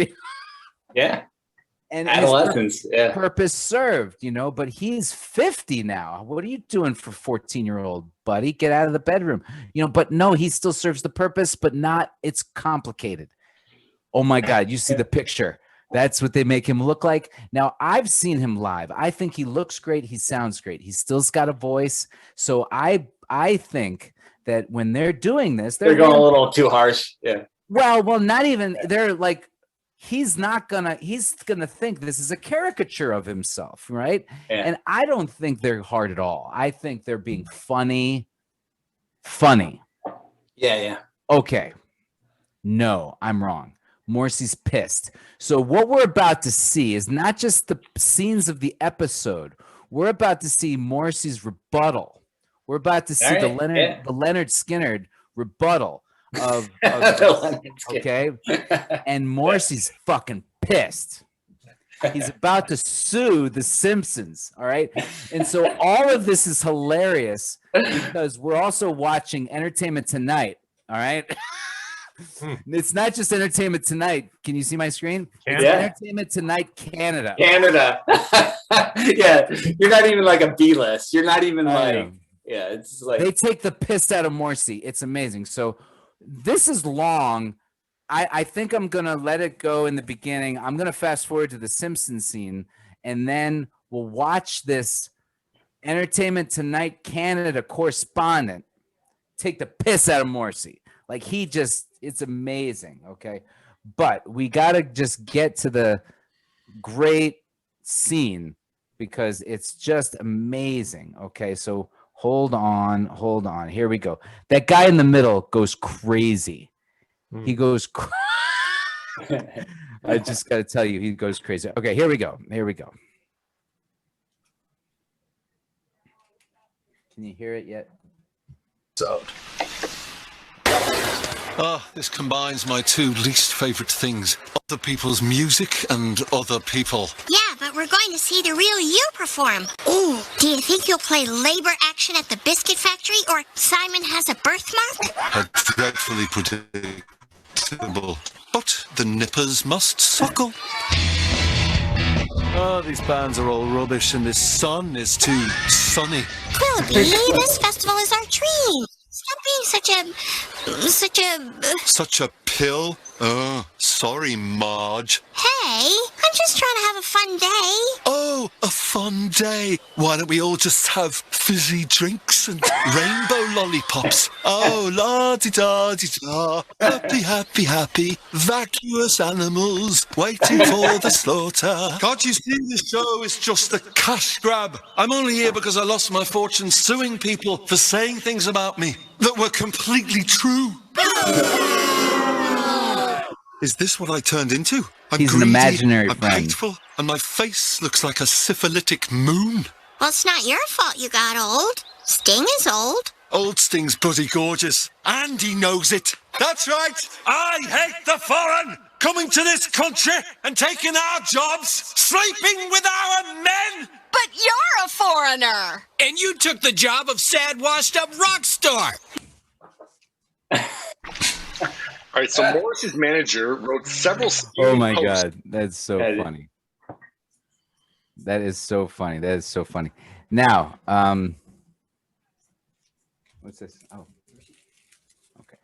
Yeah. And adolescence. Yeah. Purpose served, but he's 50 now. What are you doing for 14-year-old, buddy? Get out of the bedroom. But no, he still serves the purpose, but not, it's complicated. Oh my God, you see the picture. That's what they make him look like. Now, I've seen him live. I think he looks great. He sounds great. He still's got a voice. So I think that when they're doing this, they're going a little too harsh. Yeah. Well, not even. They're like, he's gonna think this is a caricature of himself, right? Yeah. And I don't think they're hard at all. I think they're being funny. Yeah. Okay. No, I'm wrong. Morrissey's pissed. So what we're about to see is not just the scenes of the episode. We're about to see Morrissey's rebuttal. We're about to see the Leonard Skinner rebuttal of okay. And Morrissey's fucking pissed. He's about to sue the Simpsons. All right. And so all of this is hilarious because we're also watching Entertainment Tonight. All right. It's not just Entertainment Tonight. Can you see my screen? It's Entertainment Tonight Canada. Yeah. You're not even like a B list. You're not even it's like they take the piss out of Morrissey. It's amazing. So this is long. I think I'm gonna let it go in the beginning. I'm gonna fast forward to the Simpsons scene, and then we'll watch this Entertainment Tonight Canada correspondent take the piss out of Morrissey. Like it's amazing, okay? But we got to just get to the great scene because it's just amazing, okay? So hold on. Here we go. That guy in the middle goes crazy. He goes I just got to tell you, he goes crazy. Okay, here we go. Can you hear it yet? This combines my two least favorite things. Other people's music and other people. Yeah, but we're going to see the real you perform. Ooh, do you think you'll play labor action at the biscuit factory or Simon Has a Birthmark? Dreadfully predictable. But the nippers must suckle. Oh, these bands are all rubbish and this sun is too sunny. Willoughby, this festival is our dream. Stop being such a pill? Oh, sorry, Marge. Hey, I'm just trying to have a fun day. Oh, a fun day. Why don't we all just have fizzy drinks and rainbow lollipops? Oh, la-di-da-di-da. Happy, happy, happy. Vacuous animals waiting for the slaughter. Can't you see this show is just a cash grab? I'm only here because I lost my fortune suing people for saying things about me that were completely true. Is this what I turned into? He's greedy, an imaginary I'm friend. hateful, and my face looks like a syphilitic moon. Well, it's not your fault you got old. Sting is old. Old Sting's bloody gorgeous, and he knows it. That's right. I hate the foreign coming to this country and taking our jobs, sleeping with our men. But you're a foreigner! And you took the job of sad, washed-up rock star! All right, so Morris's manager wrote several. Oh my God, that's so funny. That is so funny. Now, what's this? Oh, okay.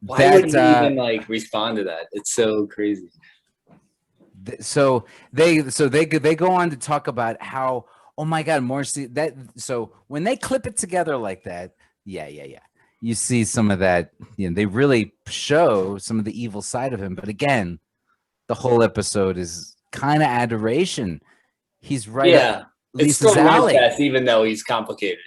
Why would he even respond to that? It's so crazy. So they go on to talk about how, oh my God, Morrissey, so when they clip it together like that, yeah. You see some of that, they really show some of the evil side of him. But again, the whole episode is kind of adoration. He's right. Yeah. It's Lisa's still alley. Best, even though he's complicated.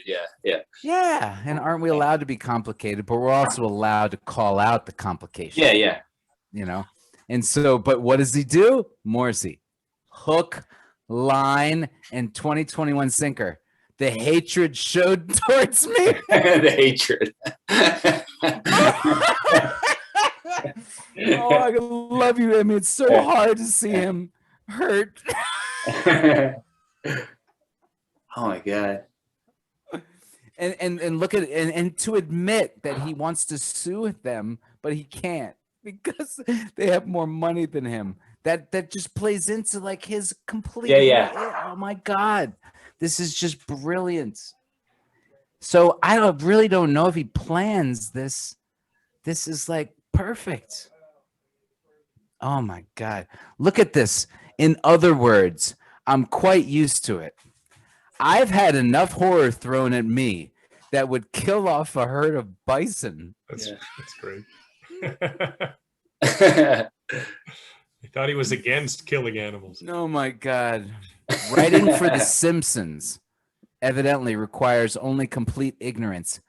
Yeah. And aren't we allowed to be complicated? But we're also allowed to call out the complication. Yeah. And so, but what does he do? Morrissey, hook, line, and 2021 sinker. The hatred showed towards me. The hatred. Oh, I love you, Emmy. It's so hard to see him hurt. Oh my god. And look at it, and to admit that he wants to sue them, but he can't because they have more money than him. That just plays into like his complete. Oh my god, this is just brilliant. So I really don't know if he plans this. This is like perfect. Oh my god, look at this. In other words, I'm quite used to it. I've had enough horror thrown at me that would kill off a herd of bison. That's great. He thought he was against killing animals. Oh my god. Writing for The Simpsons evidently requires only complete ignorance.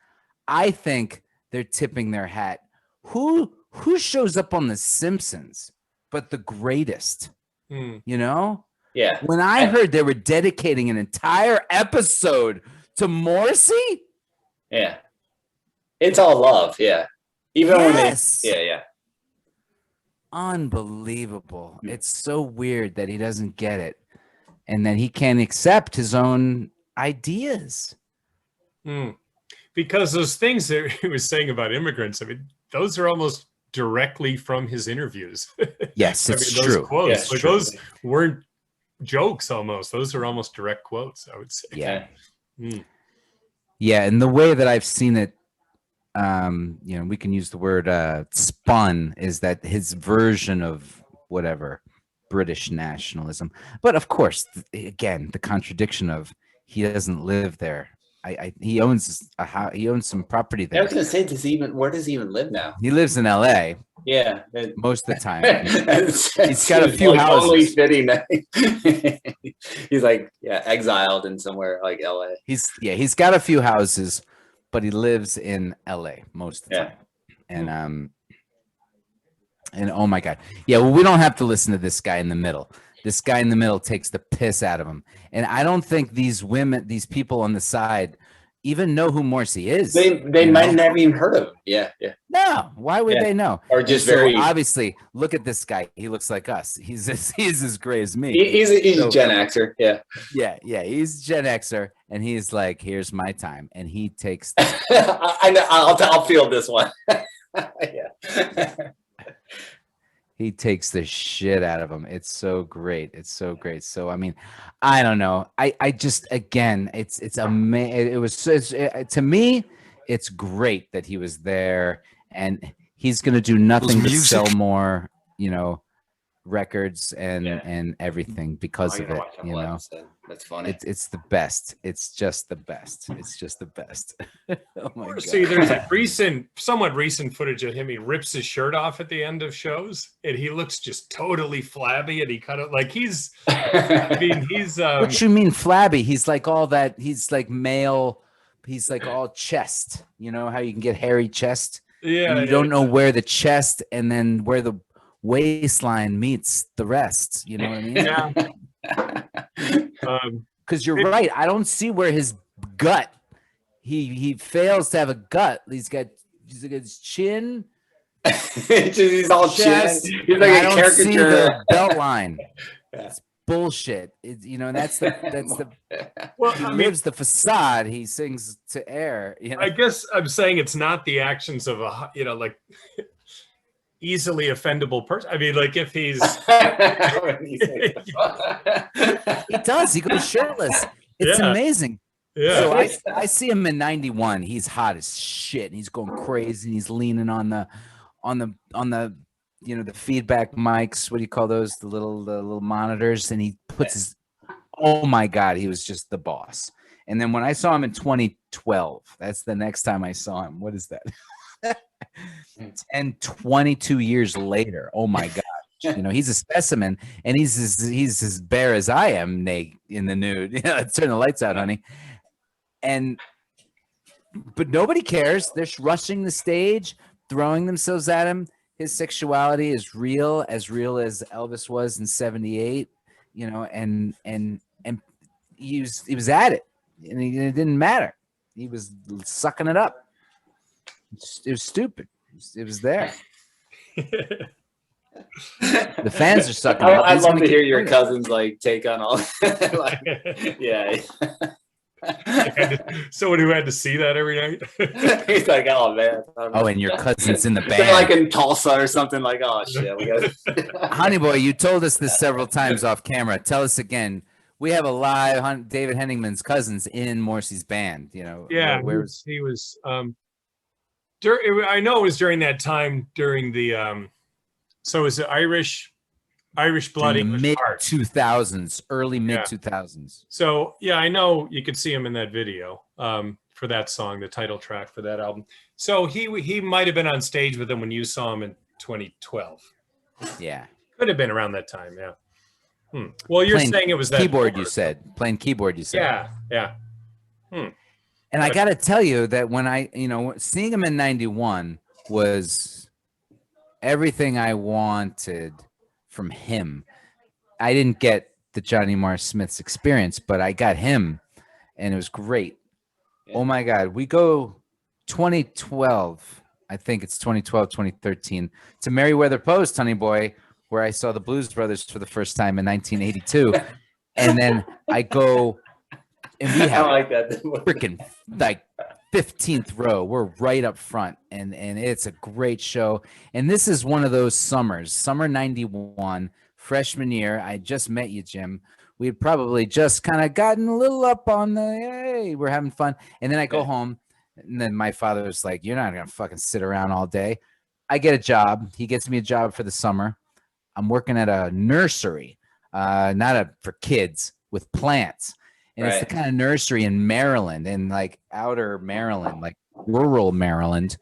I think they're tipping their hat. Who shows up on The Simpsons but the greatest? You know? Yeah. When I heard they were dedicating an entire episode to Morrissey? Yeah. It's all love, yeah. Even when they Unbelievable. It's so weird that he doesn't get it and that he can't accept his own ideas. Because those things that he was saying about immigrants, I mean, those are almost directly from his interviews. Yes, it's those true. Quotes, Yeah, like those weren't jokes almost. Those are almost direct quotes, I would say. Yeah. Yeah, and the way that I've seen it, you know, we can use the word spun, is that his version of whatever British nationalism. But of course, again, the contradiction of he doesn't live there. He owns a house, he owns some property there. I was gonna say, where does he even live now? He lives in LA. Yeah, most of the time. He's got a few houses. Only fitting that he's like exiled in somewhere like LA. He's got a few houses, but he lives in LA most of the time. And oh my god, well, we don't have to listen to this guy in the middle. This guy in the middle takes the piss out of him, and I don't think these people on the side even know who Morrissey is. They might never even heard of him. Yeah. No, why would they know? Or just obviously look at this guy. He looks like us. He's as gray as me. He's a Gen Xer. Yeah. He's Gen Xer, and he's like, "Here's my time," and he takes. I know. I'll feel this one. He takes the shit out of him. It's so great. So I mean, I don't know. I just, again, it's amazing. It was to me, it's great that he was there, and he's gonna do nothing but sell more, records and everything because of it. That's funny. It's the best. It's just the best. Oh my god. See, there's a somewhat recent footage of him. He rips his shirt off at the end of shows, and he looks just totally flabby, and he kind of like he's. I mean, he's. What you mean flabby? He's like all that. He's like male. He's like all chest. You know how you can get hairy chest. Yeah. And you don't know where the chest and then where the waistline meets the rest. You know what I mean? Yeah. Because you're right. I don't see where his gut. He fails to have a gut. He's got his chin. He's all chest. He's like I a don't caricature. see the belt line. It's bullshit. That's the. Well, he lives the facade. He sings to air. I guess I'm saying it's not the actions of a like easily offendable person. I mean, like if he's he does. He goes shirtless. It's amazing. Yeah. So I see him in '91. He's hot as shit. And he's going crazy. And he's leaning on the the feedback mics. What do you call those? The little monitors. And he puts his. Oh my god, he was just the boss. And then when I saw him in 2012, that's the next time I saw him. What is that? 22 years later. Oh my god. He's a specimen, and he's as bare as I am, Nate, in the nude. Turn the lights out, honey. But nobody cares. They're rushing the stage, throwing themselves at him. His sexuality is real as Elvis was in '78. And he was at it, and it didn't matter. He was sucking it up. It was stupid. It was there. The fans are sucking. I'd He's love gonna to hear keep your doing it. cousin's like take on all. Like, yeah. Someone who had to see that every night. He's like, oh man. Oh, and your cousin's in the They're band. like in Tulsa or something. Like, oh shit, we got. Honey boy, you told us this several times off camera. Tell us again. We have a live David Hoenigman's cousins in Morrissey's band. You know, Yeah, where's he was. I know it was during that time during the. So it was the Irish blood, in the English mid heart. 2000s, early mid 2000s. So yeah, I know you could see him in that video for that song, the title track for that album. So he might have been on stage with them when you saw him in 2012. Yeah, Could have been around that time. Yeah. Well, you're Playing saying it was that keyboard. tour. You said playing keyboard. You said. Yeah. And I got to tell you that when seeing him in 91 was everything I wanted from him. I didn't get the Johnny Marr Smith's experience, but I got him, and it was great. Yeah. Oh my God. We go 2012. I think it's 2012, 2013 to Merriweather Post, honey boy, where I saw the Blues Brothers for the first time in 1982. And then I go, and we have like that freaking like 15th row. We're right up front, and it's a great show. And this is one of those summers, summer 91, freshman year. I just met you, Jim. We had probably just kind of gotten a little up on the, hey, we're having fun. And then I go home, and then my father was like, you're not going to fucking sit around all day. I get a job. He gets me a job for the summer. I'm working at a nursery, for kids with plants. And it's the kind of nursery in Maryland, in like outer Maryland, like rural Maryland,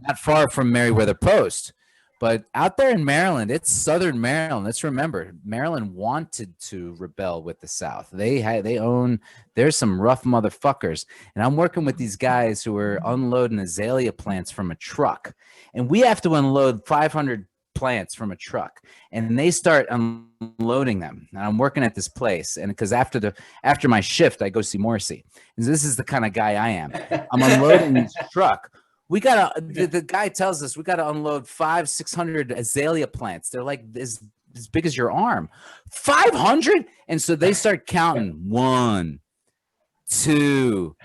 not far from Merriweather Post. But out there in Maryland, it's southern Maryland. Let's remember, Maryland wanted to rebel with the South. There's some rough motherfuckers. And I'm working with these guys who are unloading azalea plants from a truck. And we have to unload 500 plants from a truck, and they start unloading them. And I'm working at this place, and because after my shift, I go see Morrissey. And this is the kind of guy I am. I'm unloading this truck. We gotta. The guy tells us we gotta unload 500-600 azalea plants. They're like as big as your arm. 500, and so they start counting 1, 2,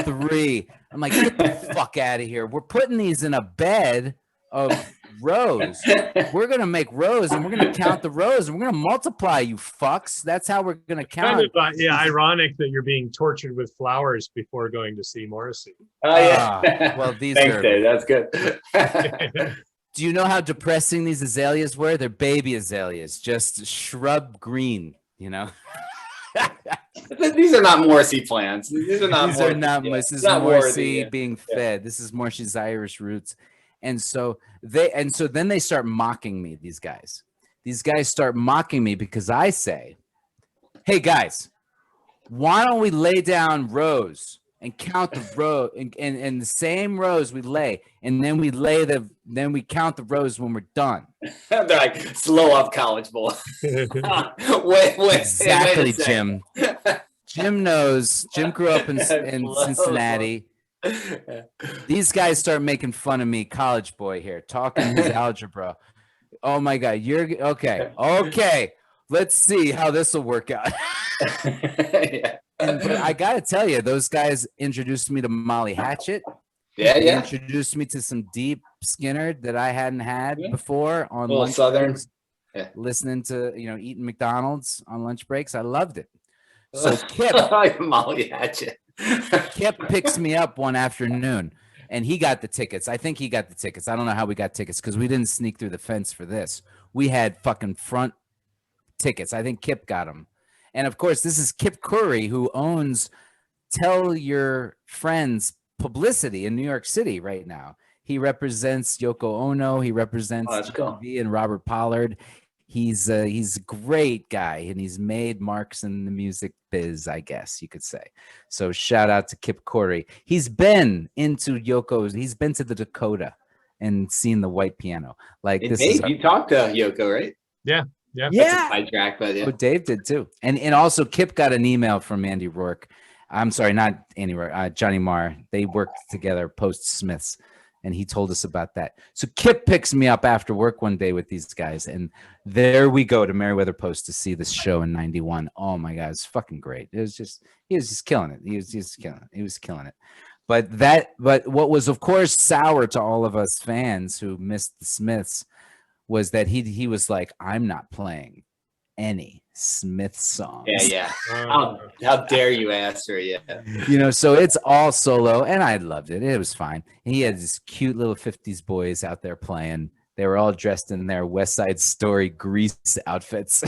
3. I'm like, get the fuck out of here. We're putting these in a bed of rows. We're gonna make rows, and we're gonna count the rows, and we're gonna multiply, you fucks. That's how we're gonna count. Kind of, ironic that you're being tortured with flowers before going to see Morrissey. Oh yeah. Well, these Thanks, are. Dave. That's good. Do you know how depressing these azaleas were? They're baby azaleas, just shrub green. You know. These are not Morrissey plants. These are not. This is Morrissey being fed. This is Morrissey's Irish roots. And so then they start mocking me, these guys. These guys start mocking me because I say, hey guys, why don't we lay down rows and count the row and the same rows we lay, and then we count the rows when we're done. They're like slow up college boy. wait, exactly, Jim. Jim knows. Jim grew up in Cincinnati. These guys start making fun of me, college boy here, talking his algebra. Oh my God, you're okay. Let's see how this will work out. But I gotta tell you, those guys introduced me to Molly Hatchet. They introduced me to some deep Skinner that I hadn't had before on lunch Southern breaks, listening to eating McDonald's on lunch breaks. I loved it. So Kip, Molly Hatchet. Kip picks me up one afternoon, and he got the tickets. I think he got the tickets. I don't know how we got tickets because we didn't sneak through the fence for this. We had fucking front tickets. I think Kip got them. And of course, this is Kip Curry, who owns Tell Your Friends Publicity in New York City right now. He represents Yoko Ono. He represents TV and Robert Pollard. He's a great guy, and he's made marks in the music biz, I guess you could say. So shout out to Kip Corey. He's been into Yoko's. He's been to the Dakota and seen the white piano. Like and Dave, you talked to Yoko, right? Yeah. Sidetrack, but Oh, Dave did too. And also Kip got an email from Andy Rourke. I'm sorry, not Andy Rourke. Johnny Marr. They worked together post Smiths. And he told us about that. So Kip picks me up after work one day with these guys, and there we go to Meriwether Post to see this show in '91. Oh my God, it's fucking great. He was just killing it. He was killing it. But what was of course sour to all of us fans who missed the Smiths was that he was like, I'm not playing any Smith songs. Yeah. How dare you ask her? Yeah. So it's all solo, and I loved it. It was fine. He had this cute little 50s boys out there playing. They were all dressed in their West Side Story Grease outfits.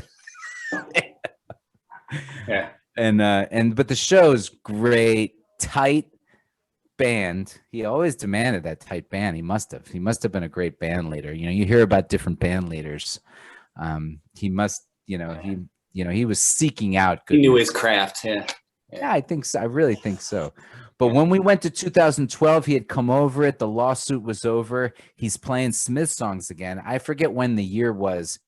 Yeah. But the show's great, tight band. He always demanded that tight band. He must have been a great band leader. You hear about different band leaders. He must, he was seeking out good. He knew his craft. Yeah, I think so. I really think so. But when we went to 2012, he had come over it. The lawsuit was over. He's playing Smith songs again. I forget when the year was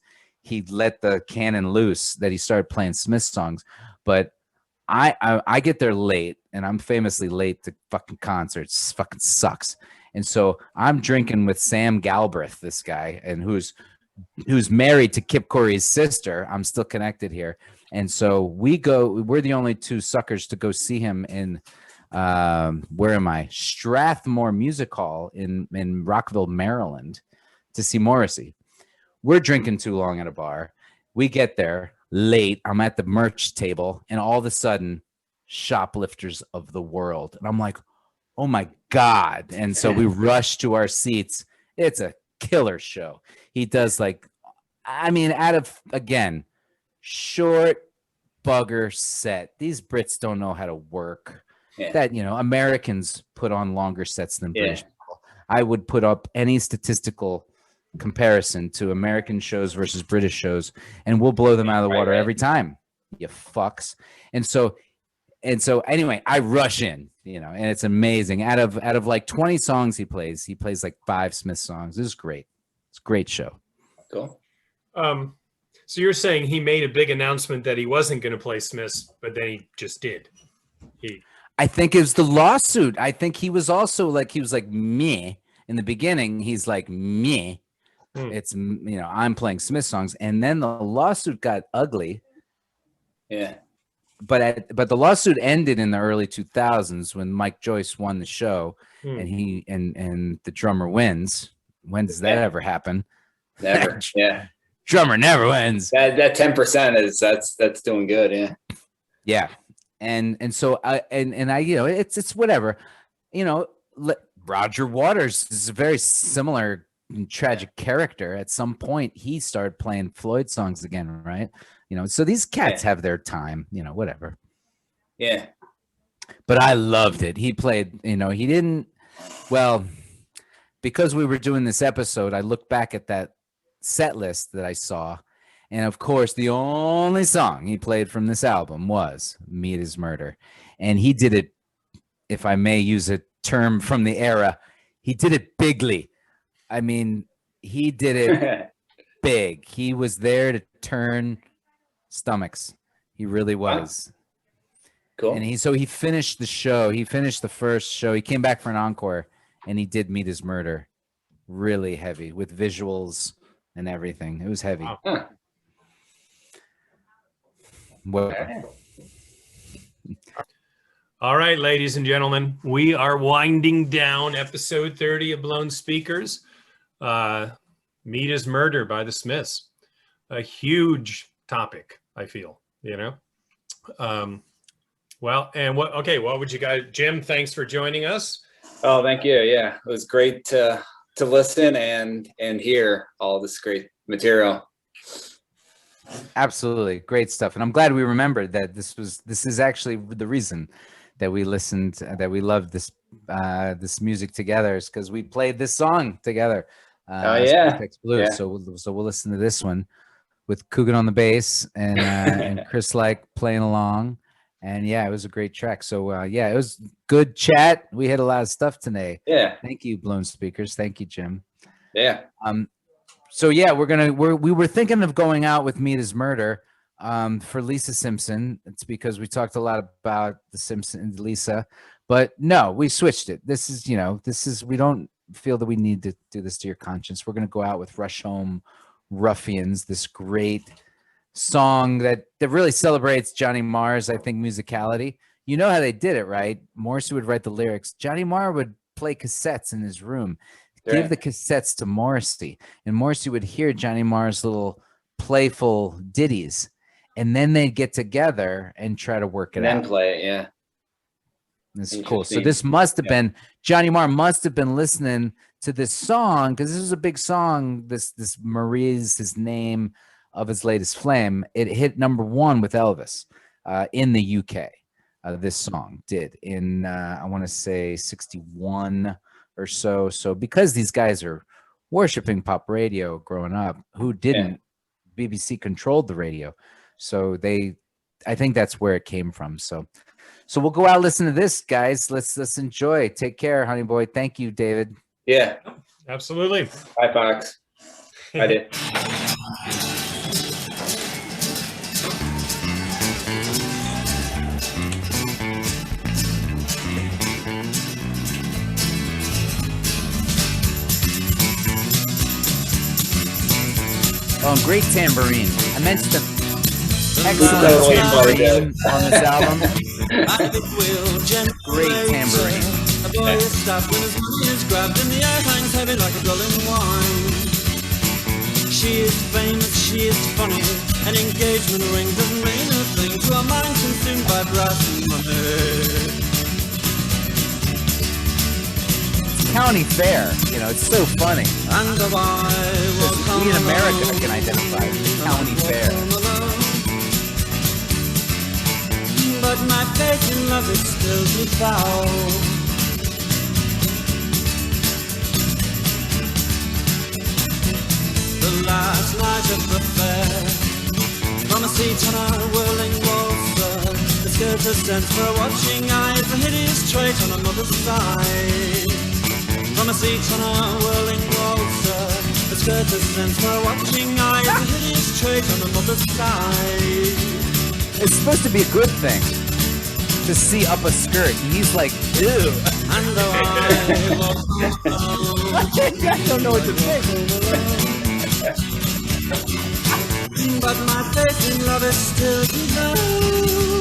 he let the cannon loose that he started playing Smith songs. But I get there late, and I'm famously late to fucking concerts. It fucking sucks. And so I'm drinking with Sam Galbraith, this guy, and who's married to Kip Corey's sister. I'm still connected here. And so we're the only two suckers to go see him in Strathmore Music Hall in Rockville, Maryland, to see Morrissey. We're drinking too long at a bar. We get there late. I'm at the merch table, and all of a sudden, Shoplifters of the World. And I'm like, oh my God. And so we rush to our seats. It's a killer show. He does out of, again, short bugger set. These Brits don't know how to work. Yeah. That, Americans put on longer sets than British people. I would put up any statistical comparison to American shows versus British shows, and we'll blow them out of the water every time, you fucks. And so anyway, I rush in, and it's amazing. Out of like 20 songs he plays like 5 Smith songs. This is great. It's a great show. Cool. So you're saying he made a big announcement that he wasn't going to play Smiths, but then he just did. I think it was the lawsuit. I think he was also like meh in the beginning. He's like meh. It's I'm playing Smith songs, and then the lawsuit got ugly. Yeah. But the lawsuit ended in the early 2000s when Mike Joyce won the show, and he and the drummer wins. When does that ever happen? Never. Yeah. Drummer never wins. That 10% is that's doing good. Yeah. Yeah. And so I it's whatever. Roger Waters is a very similar tragic character. At some point he started playing Floyd songs again, right? So these cats have their time, whatever. Yeah. But I loved it. He played, he didn't, because we were doing this episode, I looked back at that set list that I saw, and of course the only song he played from this album was Meat is Murder. And he did it, if I may use a term from the era, he did it bigly. I mean, he did it big. He was there to turn stomachs. He really was. Cool. And he finished the show. He finished the first show. He came back for an encore, and he did Meat is Murder. Really heavy with visuals and everything. It was heavy. Huh. Well, All right, ladies and gentlemen, we are winding down episode 30 of Blown Speakers. Meat is Murder by the Smiths. A huge topic, I feel, what would you guys, Jim, thanks for joining us. Oh, thank you. Yeah, it was great to listen and hear all this great material. absolutely. Great stuff. And I'm glad we remembered that this is actually the reason that we listened, that we loved this music together, is because we played this song together. Blue. Yeah. So we'll listen to this one with Coogan on the bass and Chris playing along. And it was a great track. So it was good chat. We had a lot of stuff today. Yeah. Thank you, Blown Speakers. Thank you, Jim. Yeah. So we were thinking of going out with Meat is Murder for Lisa Simpson. It's because we talked a lot about the Simpsons, Lisa, but no, we switched it. We don't feel that we need to do this to your conscience, we're going to go out with Rush Home Ruffians, this great song that really celebrates Johnny Marr's, I think, musicality. You know how they did it, right? Morrissey would write the lyrics. Johnny Marr would play cassettes in his room, give the cassettes to Morrissey, and Morrissey would hear Johnny Marr's little playful ditties, and then they'd get together and try to work it out. And then play it, yeah. This is cool. So this must have been, Johnny Marr must have been listening to this song, because this is a big song. This Marie's his name of his latest flame. It hit #1 with Elvis in the UK. This song did in, I want to say 61 or so. So because these guys are worshiping pop radio growing up, who didn't, BBC controlled the radio. So I think that's where it came from. So we'll go out, listen to this, guys. Let's enjoy. Take care, honey boy. Thank you, David. Yeah. Absolutely. Bye, Fox. I did. Oh, great tambourine. I mentioned the excellent tambourine on this album. Great tambourine. A boy is stopped when his money is grabbed and the air hangs heavy like a gull in wine. She is famous, she is funny. An engagement ring doesn't mean a thing to a mind consumed by brass and money. County Fair, you know, it's so funny. And the we in America can identify with the County Fair. But my faith in love is still devout. The last night of the fair, from a seat on a whirling waltzer, the skirt a sense for watching eyes, a hideous trait on a mother's side. From a seat on a whirling waltzer, the skirt a sense for watching eyes, a hideous trait on a mother's side. It's supposed to be a good thing to see up a skirt, and he's like, ew. And though I I don't know what to think. but my faith in love is still devout.